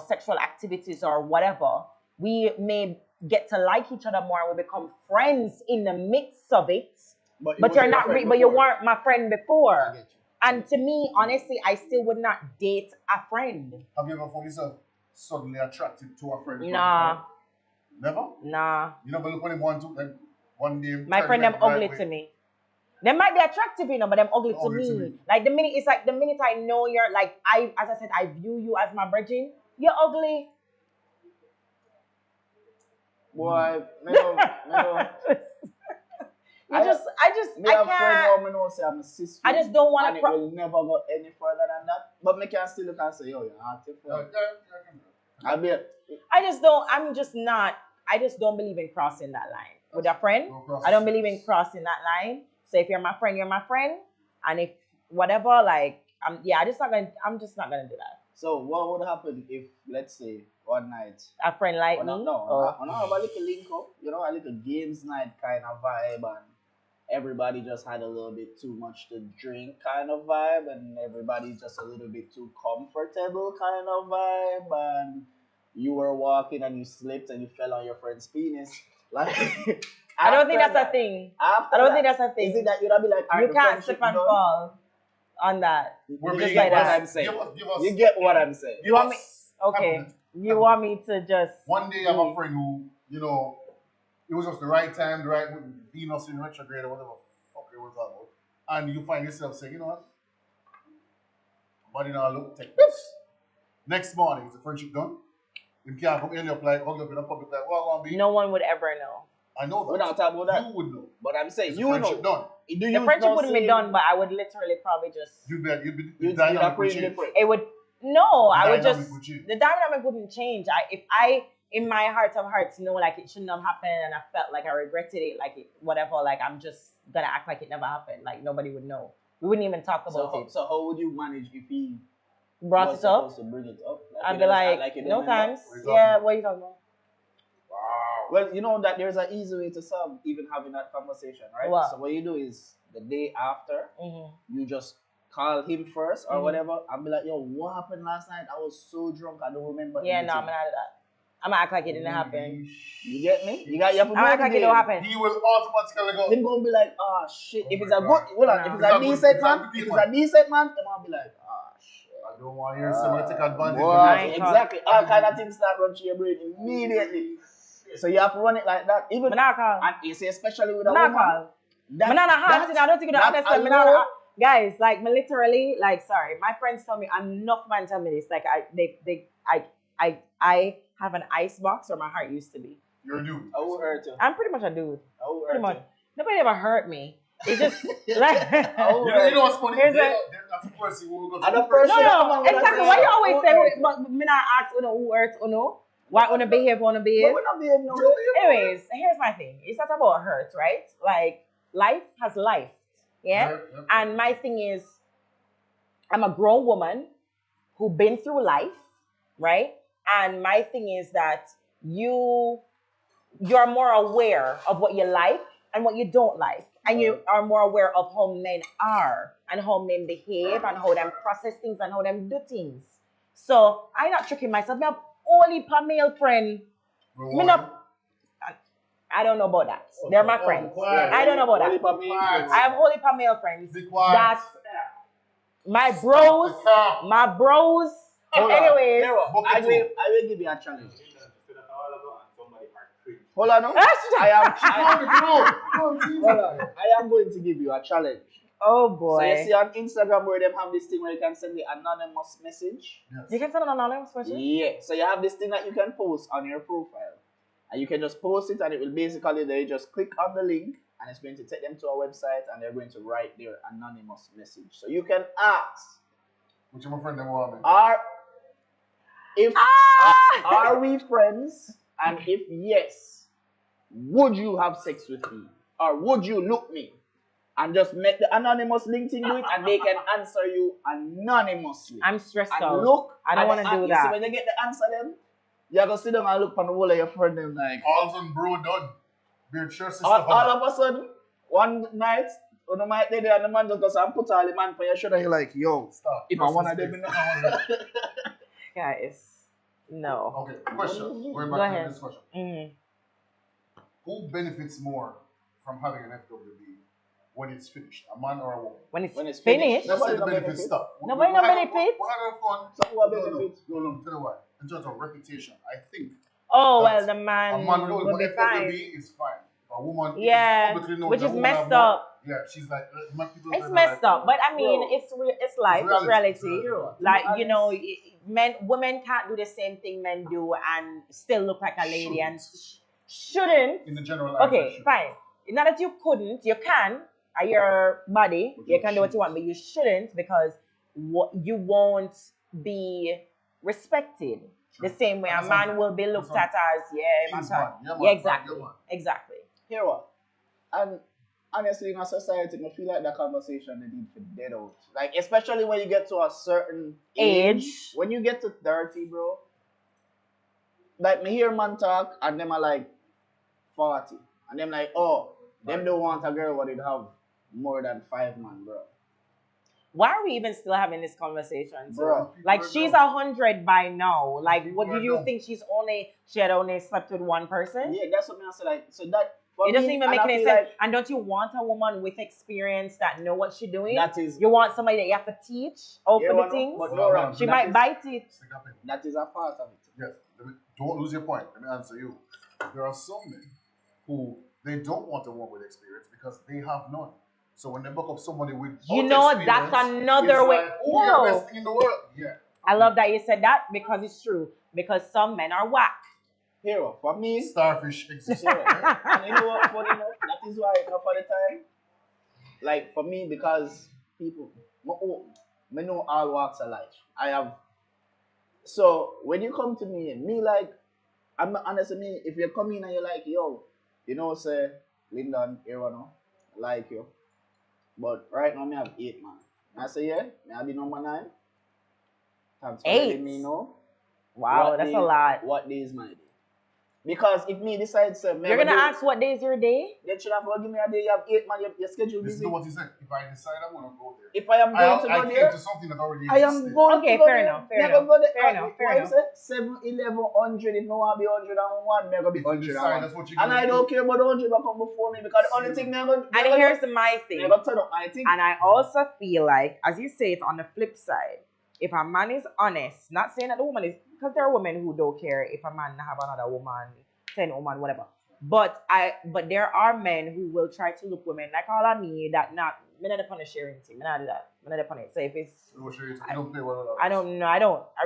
sexual activities or whatever, we may get to like each other more and we become friends in the midst of it. But you're not but you weren't my friend I before. get you. And to me, honestly, I still would not date a friend. Have you ever found yourself suddenly attracted to a friend? Nah. Never? Nah. You never look when him want to, then one day. My turn friend left, them ugly right to way. me. They might be attractive, but them ugly to Ugly to me. me. Like the minute I know you're like as I said, I view you as my virgin. You're ugly. Boy, me know. I Me have friend can't. who me know say I'm a sister. I just don't want and to. it will never go any further than that. But me can still look and say, yo, you're hot. I mean, I just don't. I'm just not. I just don't believe in crossing that line with a friend. No crossing. I don't believe in crossing that line. So if you're my friend, you're my friend. And if whatever, like, I'm just not gonna do that. so what would happen if, let's say, one night, A friend like when I me. have a little link up, a little games night kind of vibe, and everybody just had a little bit too much to drink kind of vibe, and everybody just a little bit too comfortable kind of vibe, and you were walking and you slipped and you fell on your friend's penis. Like, I don't think after that's a that- thing. After I don't that, think that's a thing. Is it that you'd be like, You can't slip and fall on that. We're Just being like what that. I'm saying. Give us, You get what I'm saying. You want me? us Okay. confidence. You want me to just One day I have a friend who, it was just the right time, the right Venus in retrograde or whatever fuck it was about. And you find yourself saying, you know what? Body now look take this. Next morning, is the friendship done? You can't come early up like hug up in a public like, what gonna be? no one would ever know. I know that. We're not talking about that. You would know. But I'm saying Is you the friendship know. done? Do The you friendship now wouldn't be say done, but I would literally probably just. You'd be the you'd dynamic would appreciate change. different. It would. No, I would Dynamic just. would change. The dynamic wouldn't change. If I, in my heart of hearts, know like it shouldn't have happened, and I felt like I regretted it, like it, whatever. Like I'm just gonna act like it never happened. Like nobody would know. We wouldn't even talk about it. So how would you manage if he Brought was it up. supposed to bring it up? I'd he be doesn't act like, he no doesn't remember? thanks. What are you talking Yeah, about? what are you talking about? Wow. Well, you know that there's an easy way to solve even having that conversation, right? What? So what you do is the day after, Mm-hmm. you just call him first or Mhm. whatever and be like, yo, what happened last night? I was so drunk, I don't remember Yeah, no, anything. I'm not of that. I'm gonna act like it didn't happen. You get me? You have to I'm gonna act like it don't happen. He will automatically go. Then gonna be like, oh shit. If Oh it's my a God. good, hold on. No. If It's it's a not good. decent It's not man, good if man. it's a decent man, I'm gonna be like, oh shit. I don't want to hear someone take advantage Boy, of I you. ain't exactly. All kind of things start run through your brain immediately. So you have to run it like that. Even I'm not call. and you see, especially with a I'm not woman. call. I'm not honest. I don't think you don't that understand. alone- Guys, like me literally, like sorry, my friends tell me enough man tell me this. Like I have an ice box where my heart used to be. You're a dude. I will hurt you. I'm pretty much a dude. I will Pretty hurt much. you. Nobody ever hurt me. It just like Oh, You know what's funny? Here's That's the person who will go to And the the person- no, Person exactly. that Why you says, always "Who say, hurt you?" but me not ask who hurts or no? Why wanna behave, wanna But behave? we're not being no way. Anyways, here's my thing. It's not about hurt, right? Like life has life, yeah. And my thing is, I'm a grown woman who been through life, right? And my thing is that you're more aware of what you like and what you don't like. And you are more aware of how men are and how men behave and how them process things and how them do things. So I'm not tricking myself. I have only per male friend. Me not, I don't know about that. They're my friends. I don't know about that. I have only per male friends. Be quiet. That's my bros. My bros. Hold on. Anyways. Hero, Book it I will give you a challenge. Hold on. No? I am going to give you a challenge. Oh So boy. you see on Instagram where they have this thing where you can send the anonymous message. You can send an anonymous question? Yeah. So you have this thing that you can post on your profile. And you can just post it and it will basically, they just click on the link and it's going to take them to a website and they're going to write their anonymous message. So you can ask, Which my friend never want me. are we friends? And if yes, would you have sex with me? Or would you look me? And just make the anonymous link thing do it and they can answer you anonymously. I'm stressed And out. look, I don't want to do you that. see when they get the answer them, you're going to sit down and look on the wall of your friend them like, All of a sudden, bro, done. Beard shirt, sister. all of a sudden, one night, when the might there and the man just goes and put all the man for your shoulder, you're like, yo, Stop. if I want to them, Guys, no. Okay, question. Going Go back ahead. to this question. Mhm. Who benefits more from having an FWB when it's finished? A man or a woman? When it's, When it's finished, finished, Let's say Nobody the no benefits benefit. stop. Nobody no benefit. We're having fun. Some who are No, benefit. tell you what. In terms of reputation, I think oh well, That's- the a man man will would be fine. FWB is fine. A woman, Yeah, publicly known which that is women messed have more- up. Yeah, she's like, people It's are messed like, up, but I mean, Bro, it's life, it's reality. reality. To be Like honest, women can't do the same thing men do and still look like a lady and Shouldn't. shouldn't. In the general eye, Okay, should. fine. Not that you couldn't, you can. At your body, But you you can do what you shouldn't. want, but you shouldn't because you won't be respected True. the same way a That's man something. will be looked That's at as King's man. man. Yeah, man. Yeah, exactly, Yeah, man. exactly. Hear what? And honestly, in our society, I feel like that conversation they need to dead out. Like, especially when you get to a certain Age. When you get to 30, bro. Like, me hear man talk, and them are like 40. And them like, oh, them don't want a girl what they'd have more than 5 man, bro. Why are we even still having this conversation? Bro. Like People she's are 100 by now. Like, People what do are you dumb. think she had only slept with one person? Yeah, that's what I say. Like, so that for It doesn't me, even and make I any feel sense. like And don't you want a woman with experience that know what she's doing? that is You want somebody that you have to teach how Yeah, for well, the things. but Well, no, Ram, She that might is- bite it. Stick up in. That is a part of it. Yes. Don't lose your point. Let me answer you. There are some men who they don't want a woman with experience because they have none. So when they book up somebody with You know, that's another way. Who No. best thing in the world? Yeah. I love that you said that because it's true. Because some men are whack. Hero, for me, Starfish exists. hero. And you know what, funny enough, that is why enough of the time, like for me, because people, me know all walks of life. I have, so when you come to me like, I'm honest with me, if you come in and you're like, yo, you know, say, Lyndon, here I know, I like you. But right now, me have 8 man. I say, yeah, me have the number 9. Thanks for letting me 8. know. Wow, that's a lot. What day is my day? Because if me decide, say, You're gonna ask what day is your day? then should have give me a day, you have 8 man, your schedule Listen busy. to what he said. If I decide I want to go there, If I am going to I go came there, to something that already I existed. am going Okay, to go fair there. enough, fair Me enough, go there. fair enough, fair What you enough. say? 7, 11, 100. If no one be 101, me go be If you decide 101. that's what you're And gonna I don't care about the 100 that come before me because the only thing me going And here's my thing. never turn up my thing. And I also feel like, as you say it on the flip side, if a man is honest, not saying that the woman is, because there are women who don't care if a man have another woman, 10 woman, whatever. But there are men who will try to look women like all of me that not, me not upon the sharing team, me not do that, me not upon it. So if it's, You don't play well I don't know, I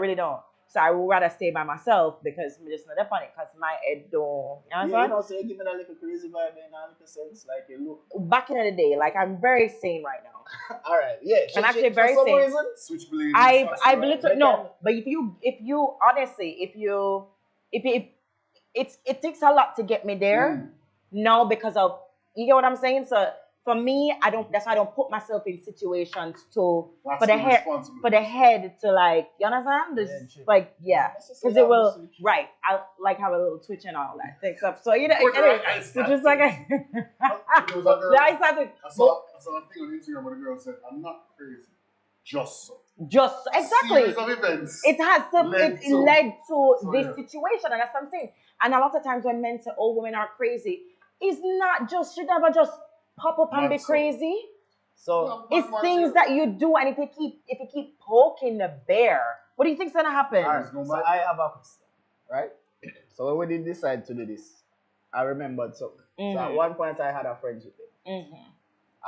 really don't. So I would rather stay by myself because I'm just not upon it because my head don't, you know what I'm saying? So you give me that little crazy vibe in a little sense, like you look. Back in the day, like I'm very sane right now. All right, yeah. I'm actually for very some sane. reason, Switchblade. I've literally They no, can- but if you honestly, if it takes a lot to get me there. No, because of, you get what I'm saying. So for me, I don't. That's why I don't put myself in situations to for the head to like. You understand? This, Yeah, shit. like yeah, because it will right. I like have a little twitch and all that things up. So you know, it's just like a. I started. I saw a thing on Instagram where the girl said, "I'm not crazy, just so." Just exactly. Series of events. It has to. It led to So, this yeah. situation, and that's what I'm saying. And a lot of times when men say, "Oh, women are crazy," it's not just should never just pop up and Not be so. crazy. So It's things that you do, and if you keep poking the bear, what do you think's gonna happen? all right, so I have a question, right? So when we did decide to do this, I remembered something. So at one point I had a friend with him,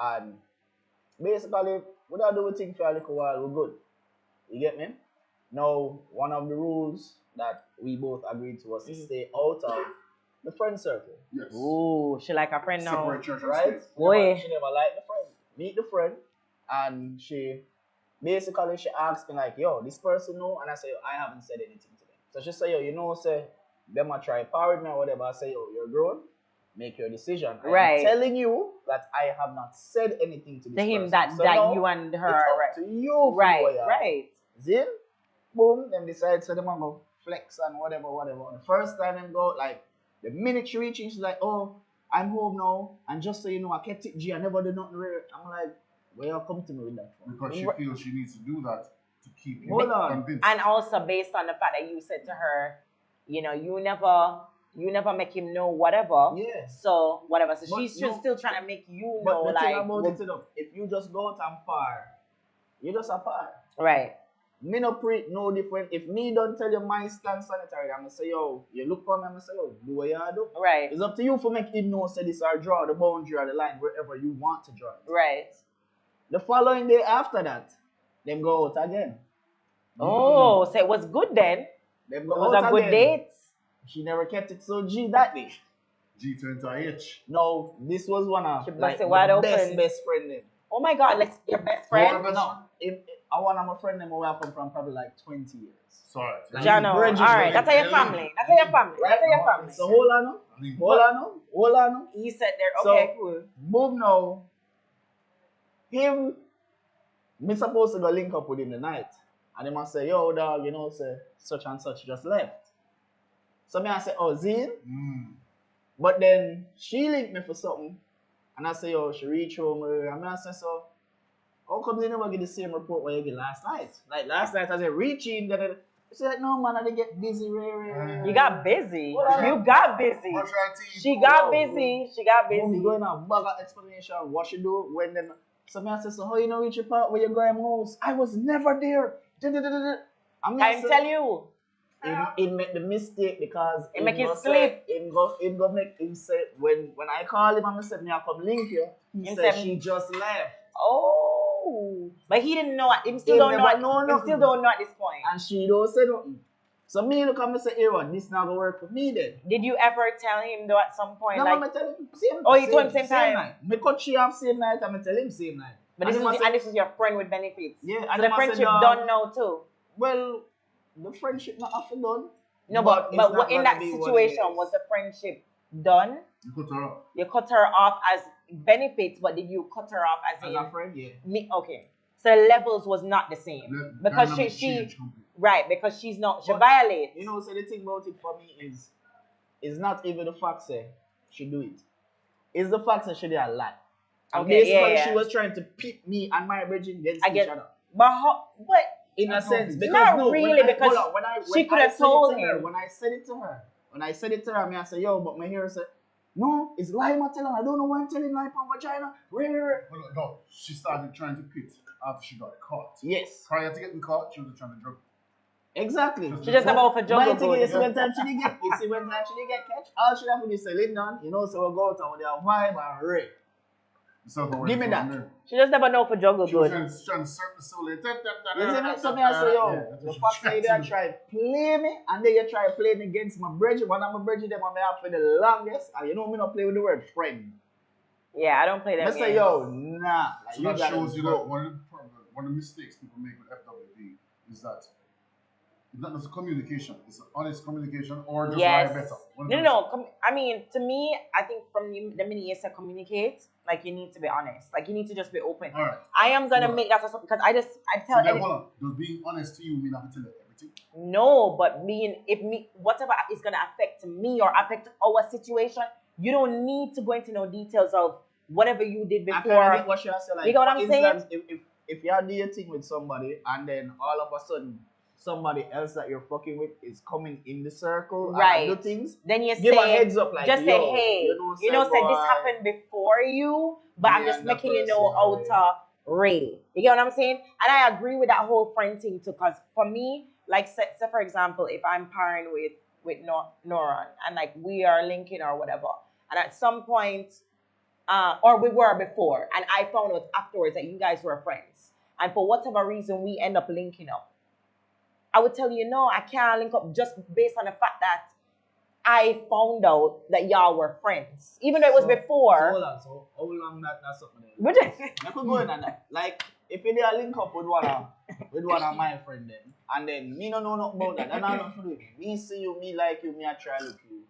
and basically, what I do we think for a little while, we're good. You get me? Now, one of the rules that we both agreed to was to stay out of the friend circle. Yes. Ooh, she like a friend now. Separate church and Right? state. Boy. She never liked the friend. Meet the friend, and she asked me like, yo, this person know, and I say, yo, I haven't said anything to them. So she say, yo, you know, say, them a try power with me or whatever. I say, yo, you're grown, make your decision. Right. I'm telling you that I have not said anything to this To him person. that So that now, you and her it's up right. to you. Right. Then, boom, them decide so them go flex and whatever. The first time them go, like, the minute she reaches, she's like, oh, I'm home now, and just so you know, I kept it G, I never did nothing rare. I'm like, where you come to me with that from? Because she feels she needs to do that to keep you Hold on. convinced. And also based on the fact that you said to her, you know, you never make him know whatever. Yeah. So whatever. So But she's no. still trying to make you But know, the like thing about it, if you just go out and far, you just a far. right. Me no no different. If me don't tell you my stand sanitary, I'm gonna say, yo, you look for me, I'm gonna say, yo, do what you do. Right. It's up to you for make him know, say this or draw the boundary or the line wherever you want to draw it. Right. The following day after that, them go out again. Oh, so it was good then. Them It go was out a good again. date. She never kept it so G that day. G turned to H. No, this was one of She like, bust it wide the open. best friend them. Oh my God, let's be your best friend. No, I want my friend them where I come from probably like 20 years. Sorry. Like, Jano, all Bridget, right, that's how your Ellie. family. That's how your family. That's how your family. So hold on. You said there. So- Okay, cool. Boom now. Me supposed to go link up with him tonight. And he must say, yo dog, you know, say such and such just left. So me I say, oh Zine? But then she linked me for something. And I say, yo, she reach home. And I say, so how come they never get the same report what you get last night? Like last night I said reaching, she said, no man, I didn't get busy. You got busy. Well, You got busy. She got busy. She got Boom, busy. going on bag of explanation what she do when them. So me I say, so how you know reach your part where you go home house? I was never there. I tell you. It make the mistake because It make go it say- slip. It go make him say when I call him and I said me I come link you. He Him said say- she just left Oh, but he didn't know. Him still He don't never know. know Him nothing. still don't know at this point. and she don't say nothing. So me look at me say, hey, what, this not gonna work for me then. Did you ever tell him though at some point? No, like, I tell him same. Oh, you told him same time? night. Me cut she off same night, and I tell him same night. But this is your friend with benefits. Yeah, So and the them a say, friendship "Dog, done now too. Well, the friendship not half done. No, but but it's not what, in gonna that be what it situation is. was the friendship done? You cut her off. You cut her off as benefits, but did you cut her off as As in a friend, yeah. me? Okay, so the levels was not the same because Dynamic she change completely. right because she's not she But, violates. You know, so the thing about it for me is not even the fact say she do it. It's the fact that she did a lot. And Okay, basically yeah. she was trying to pit me and my brethren against I each get- other. But In a I don't sense, think because Not no, really, when I, because hold on, when I, she when could I have said it told to her, him. when I said it to her, I say, yo, but my hair said, no, it's lime I'm telling. I don't know why I'm telling lime on vagina. Where? But no, she started trying to pit after she got caught. Yes, Prior to getting caught, she was trying to drug. exactly. she just about for My juggle thing good. is, when time she did get, you see, when time she did get catch, all she have to do is say, lay down, you know, so we go out and with their vibe and rape. Give me that. She just never know for juggle She was good. trying to surf the soul. You see me? So me I say, yo, the fact that you don't try play me, and then you try play me against my brethren, one of my brethren them I may have for the longest, and you know me not play with the word friend. Yeah, I don't play that. I say, yo, nah, like, So you that gotta shows you go. that one of the mistakes people make with FWB is that it's not just communication, it's honest communication or just lie Yes. better. One of No, those. no. I mean, to me, I think from the minute you say communicate, like you need to be honest. Like you need to just be open. All right. I am gonna Sure. make that because I So tell then, hold on. Does being honest to you mean I have to tell you everything? no, but whatever is gonna affect me or affect our situation, you don't need to go into no details of whatever you did I before. kinda get what you say, like, You get what for I'm saying? instance, if you're dating with somebody and then all of a sudden somebody else that you're fucking with is coming in the circle Right. and do things, Then you give a say, heads up, like, just yo, say, hey, you know, said this boy, happened before you, but I'm me just and that making you know how person, to rate. You get what I'm saying? And I agree with that whole friend thing too, because for me, like, say for example, if I'm pairing with Noran and like we are linking or whatever, and at some point, or we were before, and I found out afterwards that you guys were friends, and for whatever reason we end up linking up, I would tell you, no, I can't link up just based on the fact that I found out that y'all were friends. Even though it was So before. hold on, so how long that's something there? But I could go in on that. Like, if you did a link up with one of my friend then, and then me no know nothing about that, and I don't do it. Me see you, me like you, me I try look you.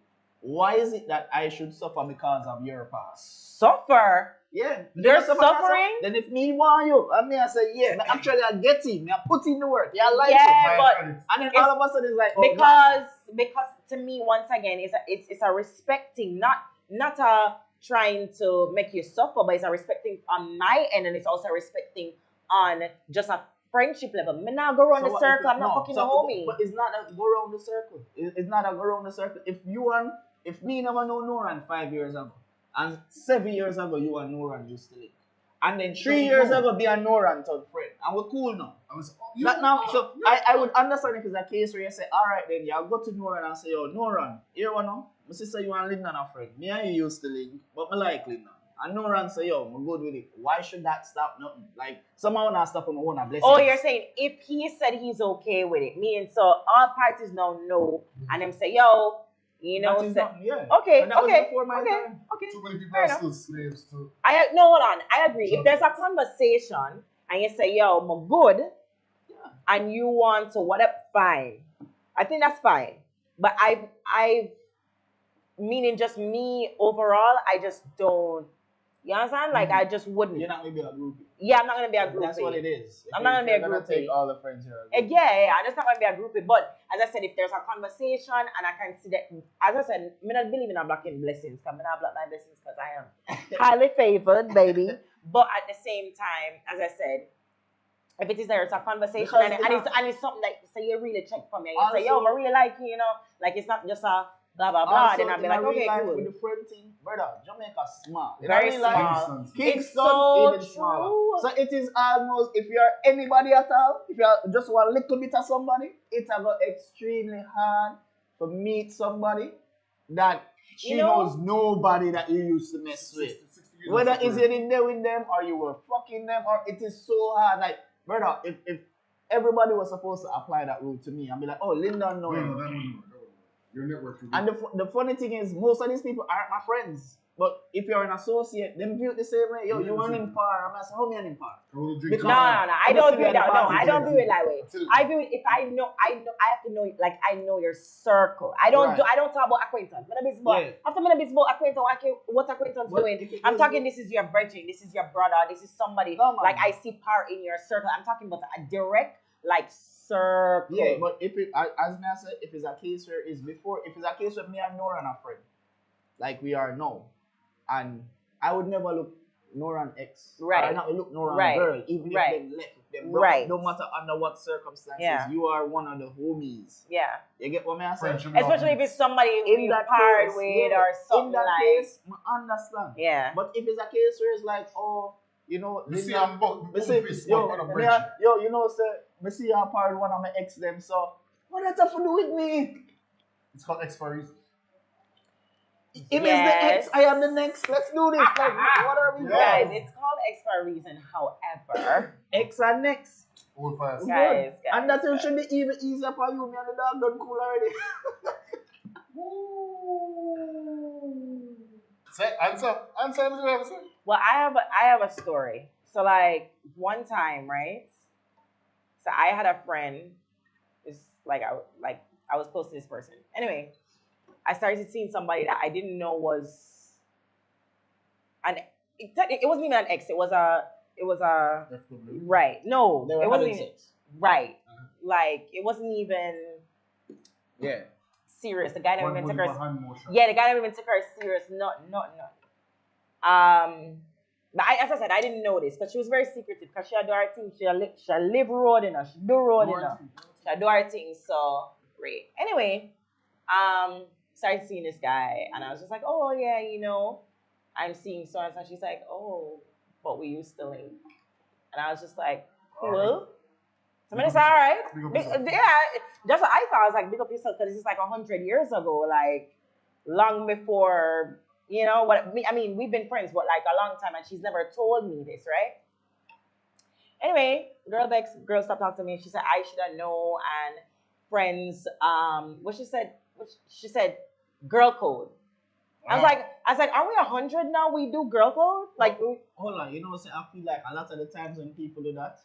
Why is it that I should suffer because of your past? suffer. Yeah, You're you suffer because suffering? of- Then if me want you, and me I say yeah, me actually I get it, me I put in the work, yeah, I like Yeah, it. but And then all of a sudden it's like, oh, because to me, once again, it's a respecting, not a trying to make you suffer, but it's a respecting on my end, and it's also respecting on just a friendship level. Me not go around the what circle. if I'm not fucking a so, homie. But it's not a go around the circle. It's not a go around the circle. If me never know Noran 5 years ago, and 7 years ago you and Noran used to live, and then 3 years ago be a Noran third friend, and we're cool now. So I would understand if it's a case where you say, all right then, you go to Noran and say, yo, Noran, here one now, my sister you and Linda are friend. Me and you used to link, but me like Linda. And Noran say, yo, I'm good with it. Why should that stop nothing? Like, somehow not stop on my own blessing. Oh, you're saying if he said he's okay with it, meaning so all parties now know, and them say, yo, you know, That is nothing, yeah. okay, And that was okay, before my okay, time. okay. Too many people Fair are enough. still slaves to. No, hold on. I agree. If there's a conversation and you say, yo, I'm good, and you want to whatever, fine. I think that's fine. But I've meaning just me overall, I just don't. You understand? Like I just wouldn't. You're not going to be a groupie. Yeah, I'm not gonna be a groupie. That's what it is. I'm not gonna be a You're groupie. take all the friends here. Yeah, I'm just not gonna be a groupie. But as I said, if there's a conversation and I can see that, as I said, I don't believe in blocking blessings. Because I don't block my blessings because I am highly favored, baby. But at the same time, as I said, if it is there, it's a conversation Because and it's something that say you really check for me. And you say, yo, Also- I really like you, you know, like it's not just a blah blah blah. Also, Then I'll be like, okay, cool. With the friend thing, brother, Jamaica small. In Very real life, small. Kingston It's so even smaller. true. So it is almost, if you're anybody at all, if you're just one little bit of somebody, it's extremely hard to meet somebody that she You know- knows nobody that you used to mess with. 60 years Whether of it's separation. in there with them or you were fucking them, or it is so hard. Like, brother, if everybody was supposed to apply that rule to me and be like, oh, Lyndon, no. No, that wouldn't work. Your network. And the funny thing is, most of these people aren't my friends. But if you're an associate, them view it the same way. Yo, you want him par? I'm like, how me an par? Because No, I don't do it that. No, I don't do it that way. Absolutely. I do it if I know. I have to know. Like I know your circle. I don't Right. do. I don't talk about acquaintance. When I'm about Yeah. after I'm about acquaintance, what acquaintance But doing? if it I'm is talking. good- This is your virgin. This is your brother. This is somebody. No, man. Like I see part in your circle. I'm talking about a direct like circle. Yeah, but if it, as I said, if it's a case where it's before, if it's a case where me and Nora and a friend, like we are now, and I would never look Nora and ex, Right. or not look Nora Right. and girl, even Right. if them left, if them broke Right. up, no matter under what circumstances, Yeah. you are one of the homies. Yeah. You get what me I say? Friendship. Especially if it's somebody you paired with or something in that like. case, I understand. Yeah. But if it's a case where it's like, oh, you know, You see, Linda- I'm both me say, fist yo, on a me bridge. a- yo, you know, say, me see you part with one of my ex them, so what that have to do with me? It's called X for a reason. If it's the Yes. ex, I am the next. Let's do this. Like, what are we doing? Yeah. Guys, it's called X for a reason. However, Ex and next. Hold fast. Good. Guys, And that guys. should be even easier for you. Me and the dog done cool already. Say, answer. Answer. What do you have to say? Well, I have a story. So like one time, right? So I had a friend. It's like I was close to this person. Anyway, I started seeing somebody that I didn't know was it wasn't even an ex. It was a FW. right. No, They were it wasn't having even, sex. right. Uh-huh. Like it wasn't even Yeah. serious. The guy never One even took with her. my hand motion. Yeah, the guy never even took her serious. No. But as I said, I didn't know this because she was very secretive because she had do her thing. She live road, you know. She do road, you know. She do her thing. So great. Anyway, started seeing this guy, and I was just like, oh yeah, you know, I'm seeing so and so. She's like, oh, but we used to link, and I was just like, cool. Somebody said, all right. Big up Big- yourself. yeah, that's what I thought. I was like, big up yourself because this is like 100 years ago, like long before, you know, what I mean, we've been friends, but like a long time, and she's never told me this, right? Anyway, girl stopped talking to me. She said, I should have known, and friends, she said, girl code. I was like, are we 100 now? We do girl code? Like, Hold on, you know what I feel like a lot of the times when people do that.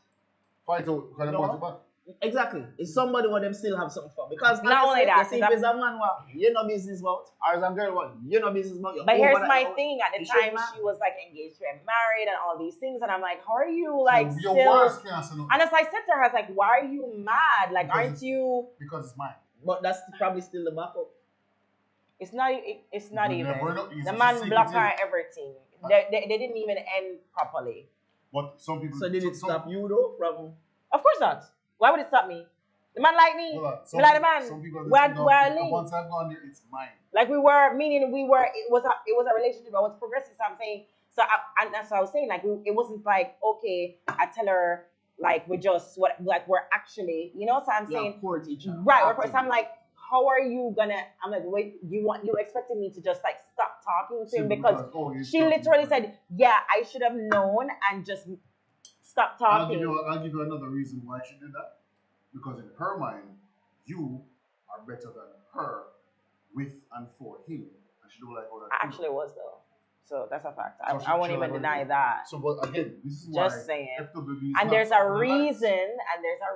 Fight out. Can I No. want it back? Exactly. It's somebody where them still have something for. Because Not only that, you see, if because it's a man what you know business about, or is a girl what you know business about. but here's over my that- thing. At the You should time, not- she was like engaged to and married and all these things, and I'm like, how are you like Your still? worst can't say no. And as I said to her, I was like, why are you mad? Like, Because aren't you? Because it's mine. But that's probably still the backup. It's not. It's not You even. never know. It's The a man secret blocked her thing. and everything. They didn't even end properly. But some people. So did it some- stop you though from? Of course not. Why would it stop me? The man like me. Hold on. Me like the man. Some people We're just think of, linked. once I've gone there, it's mine. Like we were, meaning we were. It was a relationship. I was progressive. So I'm saying. So and that's what I was saying. Like it wasn't like okay. I tell her like we're just what like we're actually. You know. So I'm saying. Court each other. Right. So I'm like, how are you gonna? I'm like, wait. You expected me to just like stop talking to him Simply because you she stuck literally in said, yeah, I should have known and just stop I'll give, talking. I'll give you another reason why she did that. Because in her mind, you are better than her with and for him. And she don't like all that. I actually was though. So that's a fact. So she- I won't she even like deny what- that. So, but again, this is Just why saying. FWB is And not there's a for the likes.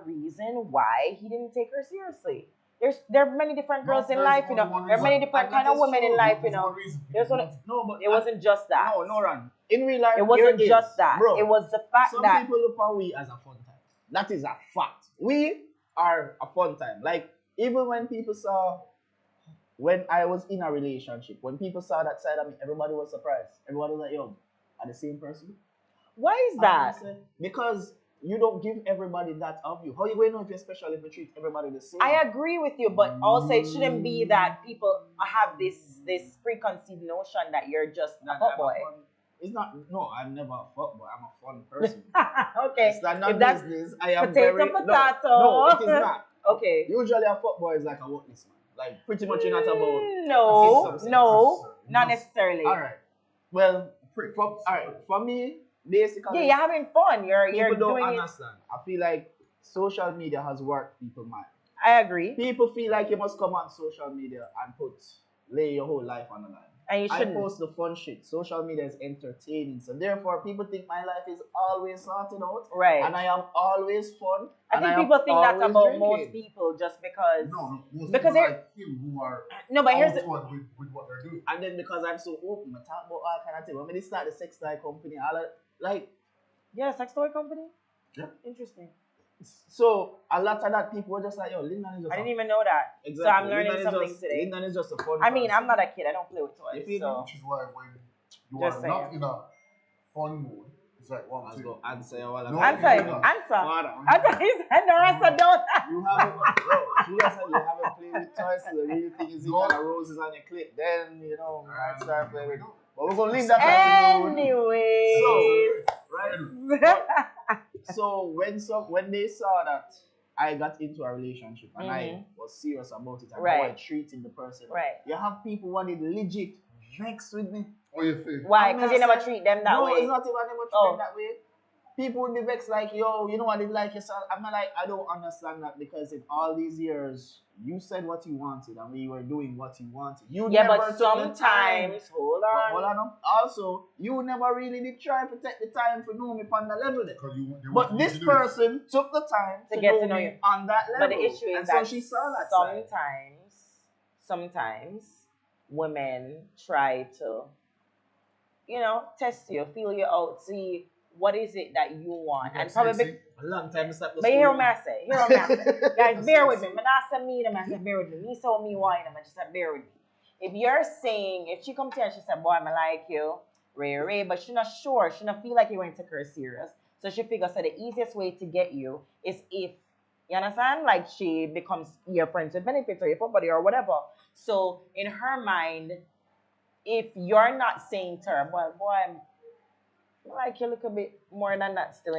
reason why he didn't take her seriously. There are many different girls in there's life, you know. only one There are many reason. different And kind that of is women in true. life, you There's know. one reason. There's one- No, but It wasn't just that. No, run. In real life, It wasn't here just is, that. Bro, It was the fact some that people look on we as a fun time. That is a fact. We are a fun time. Like even when people saw when I was in a relationship, when people saw that side of me, everybody was surprised. Everybody was like, "Yo, are the same person?" why is And that? I said, because you don't give everybody that of you. How you going to know if you're special if you treat everybody the same? I agree with you, but also it shouldn't be that people have this preconceived notion that you're just a That I'm fuckboy. fun- It's not. No, I'm never a fuckboy. I'm a fun person. Okay. It's not If that's business. I am potato, very potato. No, it is not. Okay. Usually a fuckboy is like a witness man. Like pretty much you're not about. No, Some no, sense. not necessarily. All right. Well, Prick. all right. For me, basically, Yeah, you're having fun. You're people don't doing it. understand. I feel like social media has worked people's mind. I agree. People feel like you must come on social media and lay your whole life on the line. And you I shouldn't. post the fun shit. Social media is entertaining, so therefore people think my life is always sorted out, Right. and I am always fun. I and think am people think that's always about most drinking. people just because. No, most Because people they're- like him who are No, but here's the, outward with what they're doing. And then because I'm so open, I talk about all kind of things. When they start the sex toy company, all of, like yeah, sex toy company. Yeah. Interesting. so a lot of that people were just like, yo, Lyndon is just I didn't even know that. exactly. So I'm learning Lyndon is something just, today. Lyndon is just a fun I mean, person. I'm not a kid. I don't play with toys. You feel So Which is why when you Just are not saying. in a fun mood, it's like one, Let's two. go answer your wall. No, answer, no. answer. Father. Answer. He said the rest of don't. You haven't, bro. You guys said you haven't played with toys. So the real thing is you No. got roses on your clip. Then you know, might start playing with. No. But we're gonna leave that at the mood. Anyway. So, right. So when they saw that I got into a relationship and I was serious about it and how I Right. treated the person, Right. you have people wanted legit vex with me. Oh, you feel? Why? I'm Because not you never saying- treat them that no, way. it's not even I never treat Oh. them that way. People would be vexed like, yo, you know what, I didn't like yourself. I'm not like, I don't understand that because in all these years, you said what you wanted and we were doing what you wanted. You Yeah, never but took the time. sometimes, hold But on. hold on. Also, you never really did try to take the time to know me on the level there. Because they But want you this to do person took the time To to get know to know me you. on that level. But the issue is and that so she saw that side. sometimes women try to, test you, feel you out, see what is it that you want, it. and probably. A long time to stop the But hear school. what I say. Guys, bear with me. I'm not saying me, I say bear with me. Me so me wine, I just say bear with me. If you're saying, if she come to you and she said, boy, I like you, Ray, but she not sure, she not feel like you're going to take her serious. So she figures that the easiest way to get you is if, you understand? Like she becomes your friends with benefits or your buddy or whatever. So in her mind, if you're not saying to her, well, boy, I like you a little bit more than that still,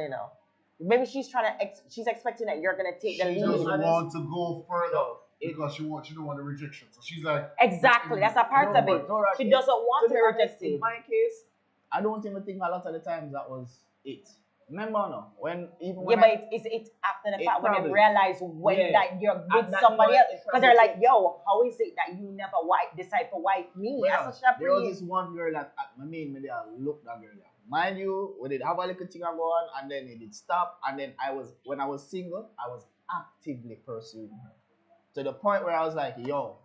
Maybe she's trying to, she's expecting that you're going to take the She lead. doesn't want to go further No, because she don't want the rejection. So she's like, Exactly, that's a part No, of but it. Nora, She doesn't want to to be be honest, in rejected. my case, I don't even think a lot of the times that was it. Remember, no, when Yeah, when but it's after the It fact when you probably- realize when Yeah. that you're At with that somebody point, else. it Because they're probably like, yo, how is it that you never decide to wife me? Well, That's such a there was free. this one girl that I mean, maybe I looked that girl. Mind you, we did have a little thing go on, and then it did stop, and then when I was single, I was actively pursuing her to the point where I was like, yo,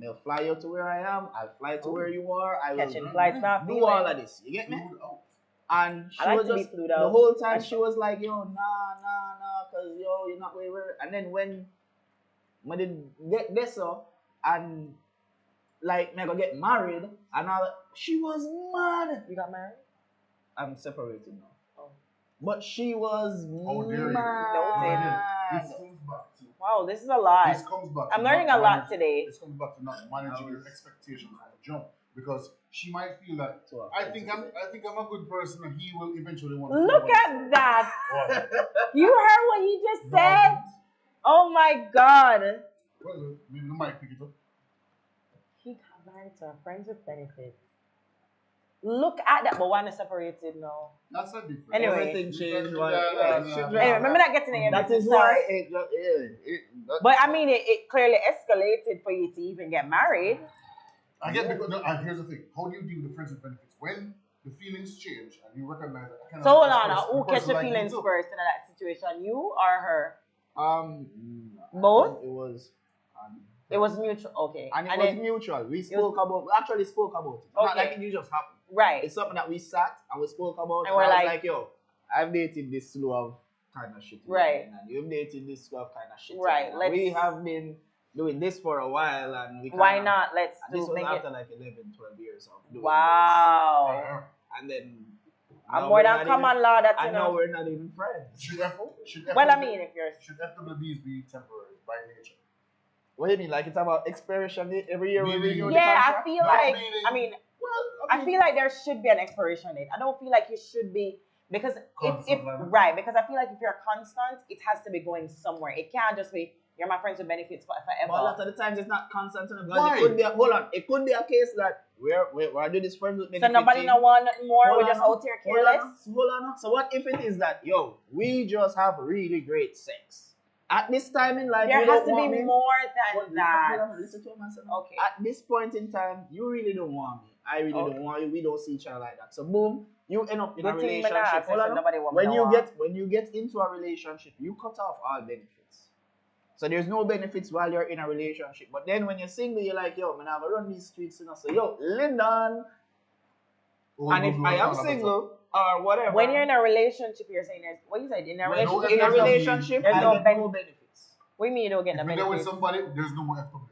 I'll fly you to where I am, I'll fly to where you are, I will Catching flights now. do all of this. You get me? dude, oh, And she I like was to be just flued the out. whole time I- she was like, yo, nah, cause yo, you're not where. And then when I did get this and like me go get married and all, she was mad. You got married? I'm separated now. Oh. But she was How dare you. mad. This comes back to Wow, this is a lot. this comes back. I'm to learning not a lot managing- today. This comes back to not managing your expectations from the jump because she might feel that So I think I'm a good person and he will eventually want. Look at that. What? You heard what he just No, said? Oh my God. well, maybe the mic pick it up. He got married to a friends with benefits. Look at that, but one is separated now. That's a different. Anyway. Everything changed. Anyway, remember not getting in your That business, is why sorry. But I mean, it clearly escalated for you to even get married. I get because and here's the thing: how do you deal with the friends with benefits when the feelings change and you recognize that? I cannot So hold like on, this person, who the catch person the like you feelings too. first in that situation? You or her? I Both? think It was. It was mutual. Okay. And it And was then, mutual. We actually spoke about it. Not Okay. like it just happened. right. It's something that we sat and we spoke about. And we're I was like- yo, I've dated this slew of kind of shit. Right. And you've dated this slew of kind of shit. Right, And we let's- have been doing this for a while and we Why kinda- not? Let's And this was make after it. like 11, 12 years of doing Wow. this. And then. I'm now more we're than not common even- law. That's And now enough. we're not even friends. Should Well, I mean, if you're should FWBs be temporary by nature? What do you mean? Like it's about expiration date every year we Meaning- renew the yeah, I contract? feel No, like. meaning- I mean, Well, I feel like there should be an expiration date. I don't feel like you should be because if Constant, right? right, because I feel like if you're constant, it has to be going somewhere. It can't just be you're my friends with benefits But a lot forever. of the times it's not constant enough. Why? Because it could be hold on. It could be a case that we're doing this friends with So benefit nobody thing. no want nothing more. Hold We're on just now, out here hold on careless. now, hold on now. So what if it is that, yo, we just have really great sex? At this time in life, There you has don't to want be me. more Hold than that. on, listen to what I'm saying. Okay. At this point in time, you really don't want me. I really Okay. don't want you. We don't see each other like that. So boom, you end up in a Good thing me not relationship. ask Hold if on now. nobody want me When no you want. get into a relationship, you cut off all benefits. So there's no benefits while you're in a relationship. But then when you're single, you're like, yo, man, I'm gonna run these streets, you know. So yo, Lyndon. Oh, And no, if no, I no, am no, single or whatever, When you're in a relationship, you're saying there's what you said in a When no relationship. in a FWB, relationship, there's I no get no benefits. What do you mean you don't get if the you're there with benefits? somebody, there's no more FW.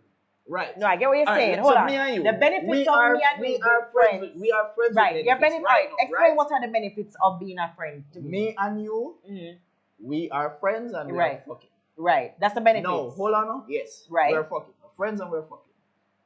Right. No, I get what you're All right, saying. so Hold on. me and you, The benefits we of are, me and we you are being friends. friends. We are friends Right. with Your benefits benefit. right now, Explain right? what are the benefits of being a friend to me. Me and you, Mhm. we are friends and we Right. are fucking. Right. That's the benefits. No, hold on. No. Yes. Right. We're fucking. We're friends and we're fucking.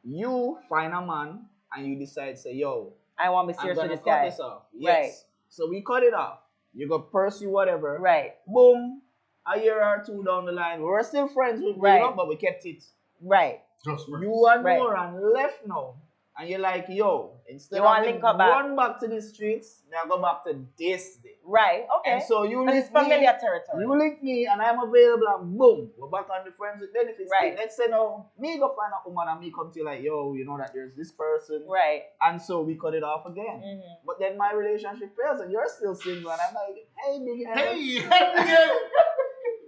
You find a man and you decide, say, yo, I want to be I'm serious with gonna this cut guy. this off. Yes. So we cut it off. You go pursue whatever. Right. Boom. A year or two down the line, we're still friends with Right. you know, but we kept it. Right. Just friends. You and Right. Noran left now. And you're like, yo, instead You of want me link up back. run back to the streets, now go back to this day. Right. Okay. And so you Because link it's familiar me, territory. you link me, and I'm available, and boom, we're back on the friends with benefits. Right. Thing. Let's say now, me go find a woman, and me come to you like, yo, you know that there's this person, Right. and so we cut it off again. Mhm. But then my relationship fails, and you're still single, and I'm like, hey, big head. Hey, hey,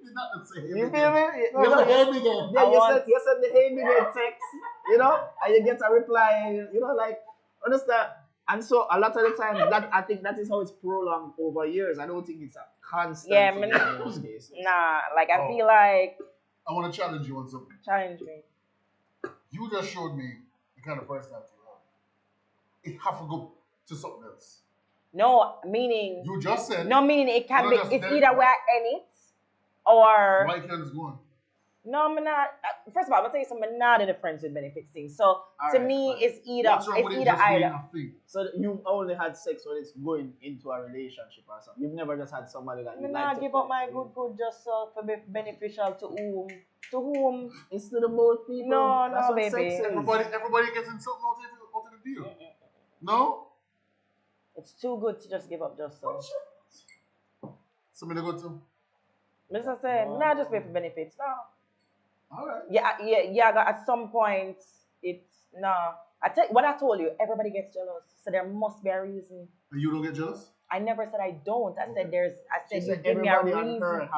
it's not the same. You feel me? No, You know, it's a big head. yeah, you send the hey big head text, you know, and you get a reply, you know, like, understand? And so a lot of the time, that I think that is how it's prolonged over years. I don't think it's a constant Yeah, thing man. in most cases. Nah. Like I Oh. feel like I want to challenge you on something. challenge me. You just showed me the kind of personality you have. It have to go to something else. No, meaning You just said no, meaning it can No, be. just It's there- either way I end it, or why can't this go on? no, I'm not. First of all, I'm gonna tell you something. I'm not in the friends with benefits thing. So to Alright, me, fine. it's either What's wrong it's with it either just being either. a thing? So you only had sex when it's going into a relationship or something. You've never just had somebody that you I'm like not to give fuck, up my so good just so for be beneficial to whom. To whom? it's to the both people. No, That's no, what sex baby. is. Everybody getting something out of the deal. No? It's too good to just give up just so. Somebody go to. Mr. Say, not just pay for benefits. No. Alright. Yeah. At some point, it's no. I tell what I told you. Everybody gets jealous, so there must be a reason. And you don't get jealous? I never said I don't. I said there's. I She said you said give me a everybody on reason. her hand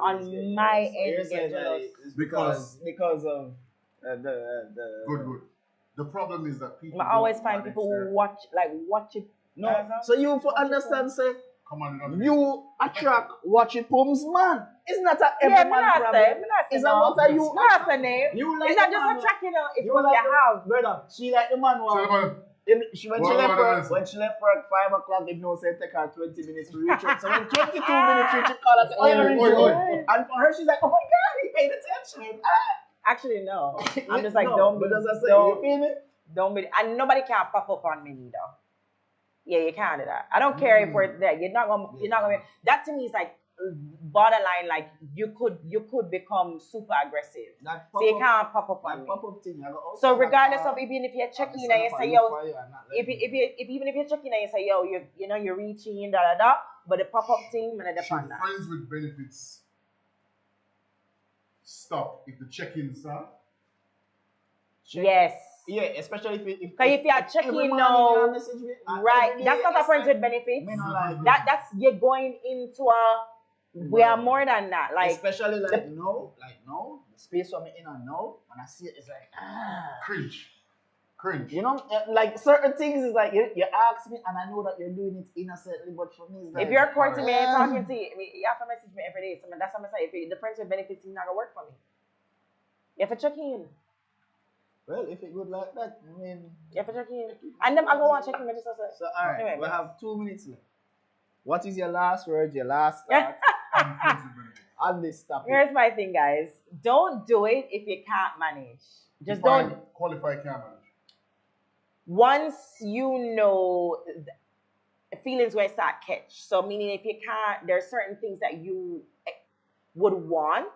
on always get my jealous. So end you're get saying that jealous. it's because of the Good. The problem is that people. I always don't find manage people their- who watch it. No, so you for understand, say Come on, you attract watch it pums man. It's not a Yeah, every me man not say. problem. Me not say It's no. a what are you? Me not say name. You like It's not the just man, a track, you know. It's you what like you the- have. brother. She like the man. So, When Well, she well, left work, listen. when she left work 5 o'clock, it no say take her 20 minutes to reach it. So when 22 minutes reach it, call her say, oh, you're reaching. Oi. And for her, she's like, oh my god, he paid attention. Actually, no. I'm just like, No, don't be. but as I say, don't, you feel me? don't be. And nobody can pop up on me neither. Yeah, you can't do that. I don't care if we're there. You're not gonna. That to me is like borderline. Like you could become super aggressive. That So you pop-up- can't pop up on that me. pop-up thing, I go, oh, So that regardless car, of even if you're checking I'm in and you just say, gonna yo, look for you and not let you. if even if you're checking in and you say, yo, you're reaching da da da, but the pop up thing, man, the Should fun that. friends with benefits stop if the check-in start? Yes. Yeah, especially if Cause if you're checking every morning now, you message me, right? every That's day, not a it's friends like- with benefits. Me not like That's you're going into a. We are more than that. Like especially like no, the space for me in and no, and I see it, it's like Cringe. you know, like certain things is like you ask me and I know that you're doing it innocently, but for me it's like if you're courting me and talking to you, I mean, you have to message me every day. So that's what I'm saying. If the friends with benefits is not gonna work for me, you have to check in. well, if it good like that, I mean, You have to check in. And them I go on checking me just as so alright, Anyway, we have 2 minutes left. What is your last word, your last thought And friends with benefits. on this topic? Here's my thing, guys. Don't do it if you can't manage. Just Define don't. qualified can't manage. Once you know, feelings will start catch. So meaning if you can't, there are certain things that you would want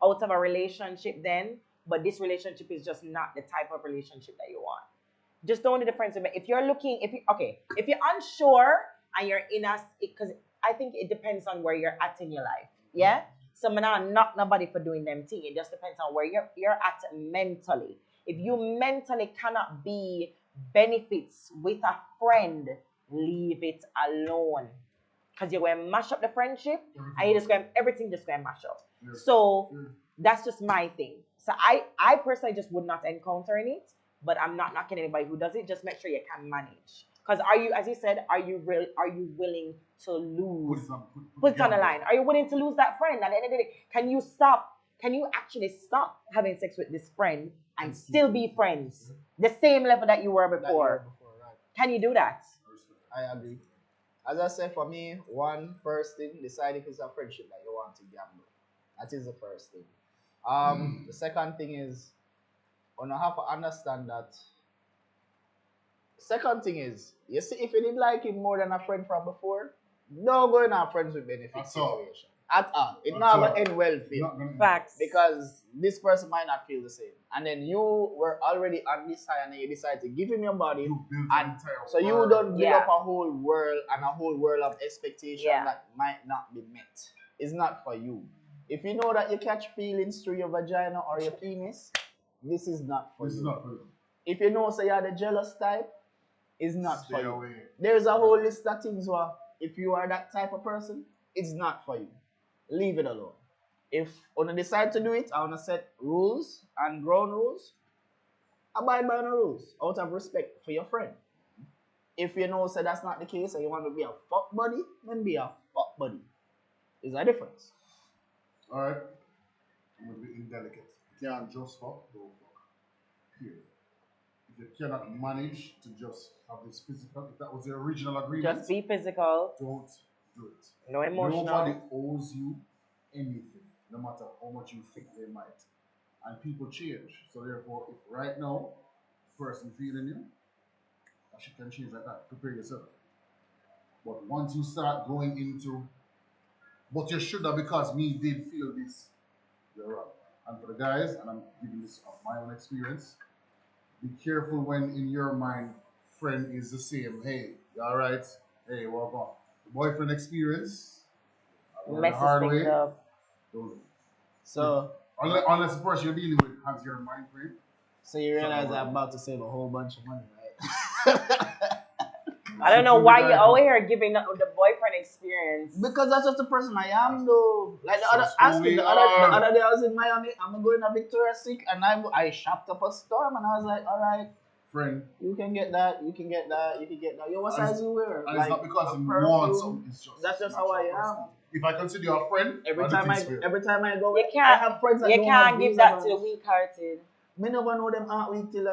out of a relationship then, but this relationship is just not the type of relationship that you want. Just don't do the friends with me. If you're looking, if you're unsure and you're in a, because I think it depends on where you're at in your life. Yeah. So I'm not knock nobody for doing them thing. It just depends on where you're at mentally. If you mentally cannot be benefits with a friend, leave it alone. Because you're going to mash up the friendship and everything just going to mash up. Yeah. So that's just my thing. So I personally just would not encounter in it, but I'm not knocking anybody who does it. Just make sure you can manage. Because are you, as you said, are you willing to lose? Put it on the line. Are you willing to lose that friend? At the end of the day, can you stop? Can you actually stop having sex with this friend and still be friends? The same level that you were before. Right. Can you do that? I agree. As I said, for me, first thing, decide if it's a friendship that you want to gamble. That is the first thing. The second thing is, you have to understand that. Second thing is, you see, if you didn't like him more than a friend from before, don't go in a friends with benefits situation. At all. It's not going to end well for you. Facts. Because this person might not feel the same. And then you were already on this side and then you decide to give him your body. And so you don't build up a whole world and a whole world of expectation that might not be met. It's not for you. If you know that you catch feelings through your vagina or your penis, this is not for you. This is not for you. If you know, say you're the jealous type, it's not Stay for you. away. There's a whole list of things where if you are that type of person, it's not for you. Leave it alone. If you decide to do it, I want to set rules and ground rules. Abide by the rules out of respect for your friend. If you know say that's not the case and you want to be a fuck buddy, then be a fuck buddy. There's a difference. Alright. I'm going to be indelicate. You can't just fuck, don't fuck. Period. If you cannot manage to just have this physical, if that was the original agreement, Just be physical. don't do it. No emotional. Nobody owes you anything, no matter how much you think they might. And people change. So therefore, if right now, the person feeling you, that shit can change like that. Prepare yourself. But once you start going into, but you should have because me did feel this, you're wrong. And for the guys, and I'm giving this of my own experience, be careful when in your mind, friend is the same. Hey, you alright? Hey, welcome. On. Boyfriend experience, Messes hard things way. up. Don't do it. So, unless the person you're dealing with has your mind frame. so you realize I'm about to save a whole bunch of money, right? I don't know why you're out here giving the boyfriend experience. Because that's just the person I am, though. Like the So other we day, I was in Miami. I'm going to Victoria's Secret, and I shopped up a storm, and I was like, all right, Friend. you can get that, you can get that, you can get that. Yo, what size you wear? And Like, it's not because a you perfume. want something. It's just That's just how I am. personality. If I consider you a friend, Every time I go, You I can't. have friends that You don't can't have give visas that on. to the weak-hearted. Me never know them out week till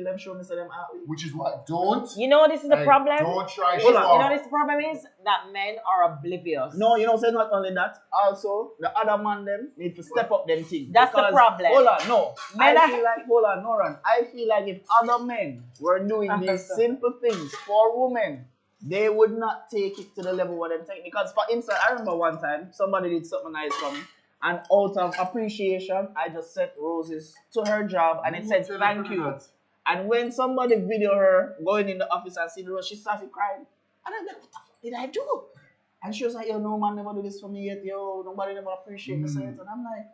them show me say them out week. which is what don't. You know this is the Hey, problem. Don't try Hold show on. You know off. this the problem is that men are oblivious. No, you know, say not only that. Also, the other man them need to step up them things. That's the problem. Hold on, no. Men I are- feel like, hold on, Noran. I feel like if other men were doing these simple things for women, they would not take it to the level where them take. Because for instance, I remember one time somebody did something nice for me, and out of appreciation, I just sent roses to her job, and it said thank you. And when somebody video her going in the office and see the rose, she started crying. And I'm like, what the fuck did I do? And she was like, yo, no man never do this for me yet, yo, nobody never appreciate me. And I'm like,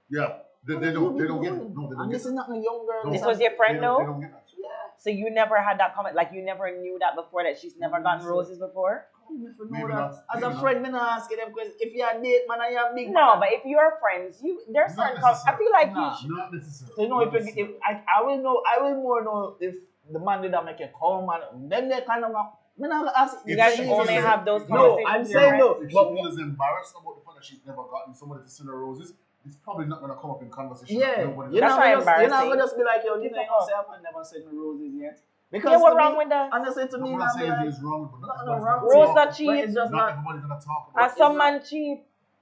Yeah, they don't get it. No, they and don't this get is it. not a young girl. No. This This was your They friend, don't, they though? don't get that. yeah. So you never had that comment, like you never knew that before, that she's never gotten roses before? If you know Maybe that. not. As Maybe a not. friend, me not ask you them questions. If you are date man and you are big No, man, but if you're friends, there's Not certain I feel like Nah. you should. Not necessarily. so you know Not if necessarily. I will more know if the man did that make you come and then they kind of me not ask You If guys she only feels- have those No, conversations I'm with your saying friends. though. If she But feels embarrassed about the fact that she's never gotten somebody to send her roses, it's probably not going to come up in conversation. yeah, Nobody you're That's not why gonna just, you're not embarrassing. gonna just be like, yo, you Give know, it up. say I never sent me roses yet. Because Yeah, what to wrong me, with that? honestly, to me, I'm not I'm saying like, anything is wrong with it, but no, not no, everybody's wrong. gonna Rose talk. are but cheap. it's just Not not. everybody's going to talk And about it. some man cheap.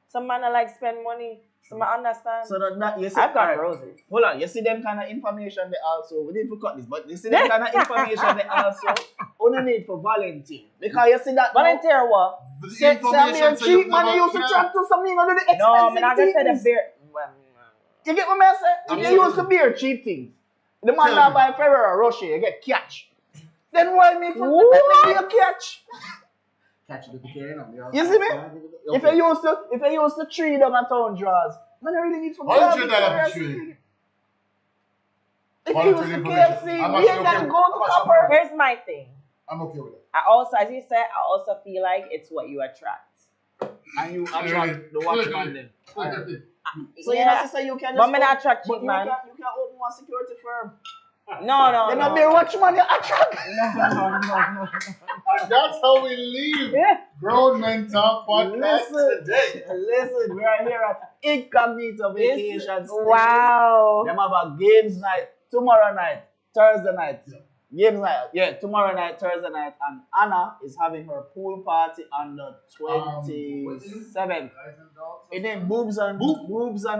Some man are like spend money. Some man understand. So that you see, I've got alright, roses. hold on, you see them kind of information they also, we need to cut this, but you see them kind of information they also only need for volunteer. Because you see that Volunteer what? But the say I'm information so cheap you man, never- you used to yeah. chat to some, you know, do the expensive No, I'm not gonna say the things. beer. You get what I say? I'm You saying- used to beer cheap things. The man Tell now me. buy Ferrero Rocher, you get catch. Then why make fun? What? Let me be a catch. Catch the decay now. You see me? If you used to tree down a town draws, man, I really need for $100 for tree. If $100 you used to for KFC, tree. we I'm ain't actually gotta okay. go to I'm actually Copper. okay. Here's my thing. I'm okay with it. I also, as you said, I also feel like it's what you attract. And you attract the watchman then. So Yeah. you know, sister, you can just But me not attract but cheap man. you can open one security firm. No. Then not be a watchman, you attract. No. That's how we leave. Yeah. Grown Men Talk podcast today. Listen, we are here at Incognito Vacation. Wow. Them have a games night tomorrow night, Thursday night. Games night, yeah, tomorrow night, Thursday night, and Anna is having her pool party on the 27th. It named boobs and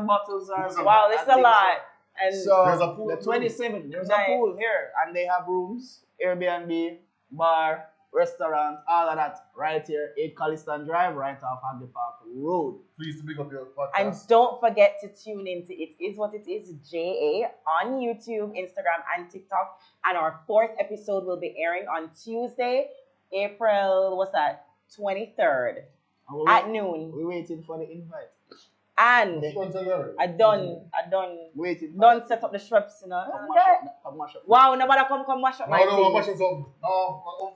bottles are Wow, this is a lot. And So There's a pool. the 27th, there's Nice. a pool here, and they have rooms, Airbnb, bar, restaurant, all of that right here, 8 Calliston Drive, right off Hadley Park Road. Please to pick up your And podcast. don't forget to tune into It Is What It Is JA on YouTube, Instagram, and TikTok. And our 4th episode will be airing on Tuesday, April, 23rd And at noon. we're waiting for the invite. And I done Waiting. done set up the shrubs, you know. Come Okay. mash up. Wow, nobody come mash up my No, thing. much is up. No.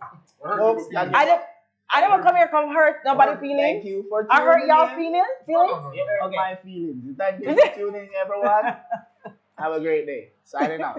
I never come here come hurt nobody Thank feelings. you for I hurt tuning y'all in. feelings? No. You hurt Okay. my feelings. Thank you for tuning in, everyone. Have a great day. Signing out.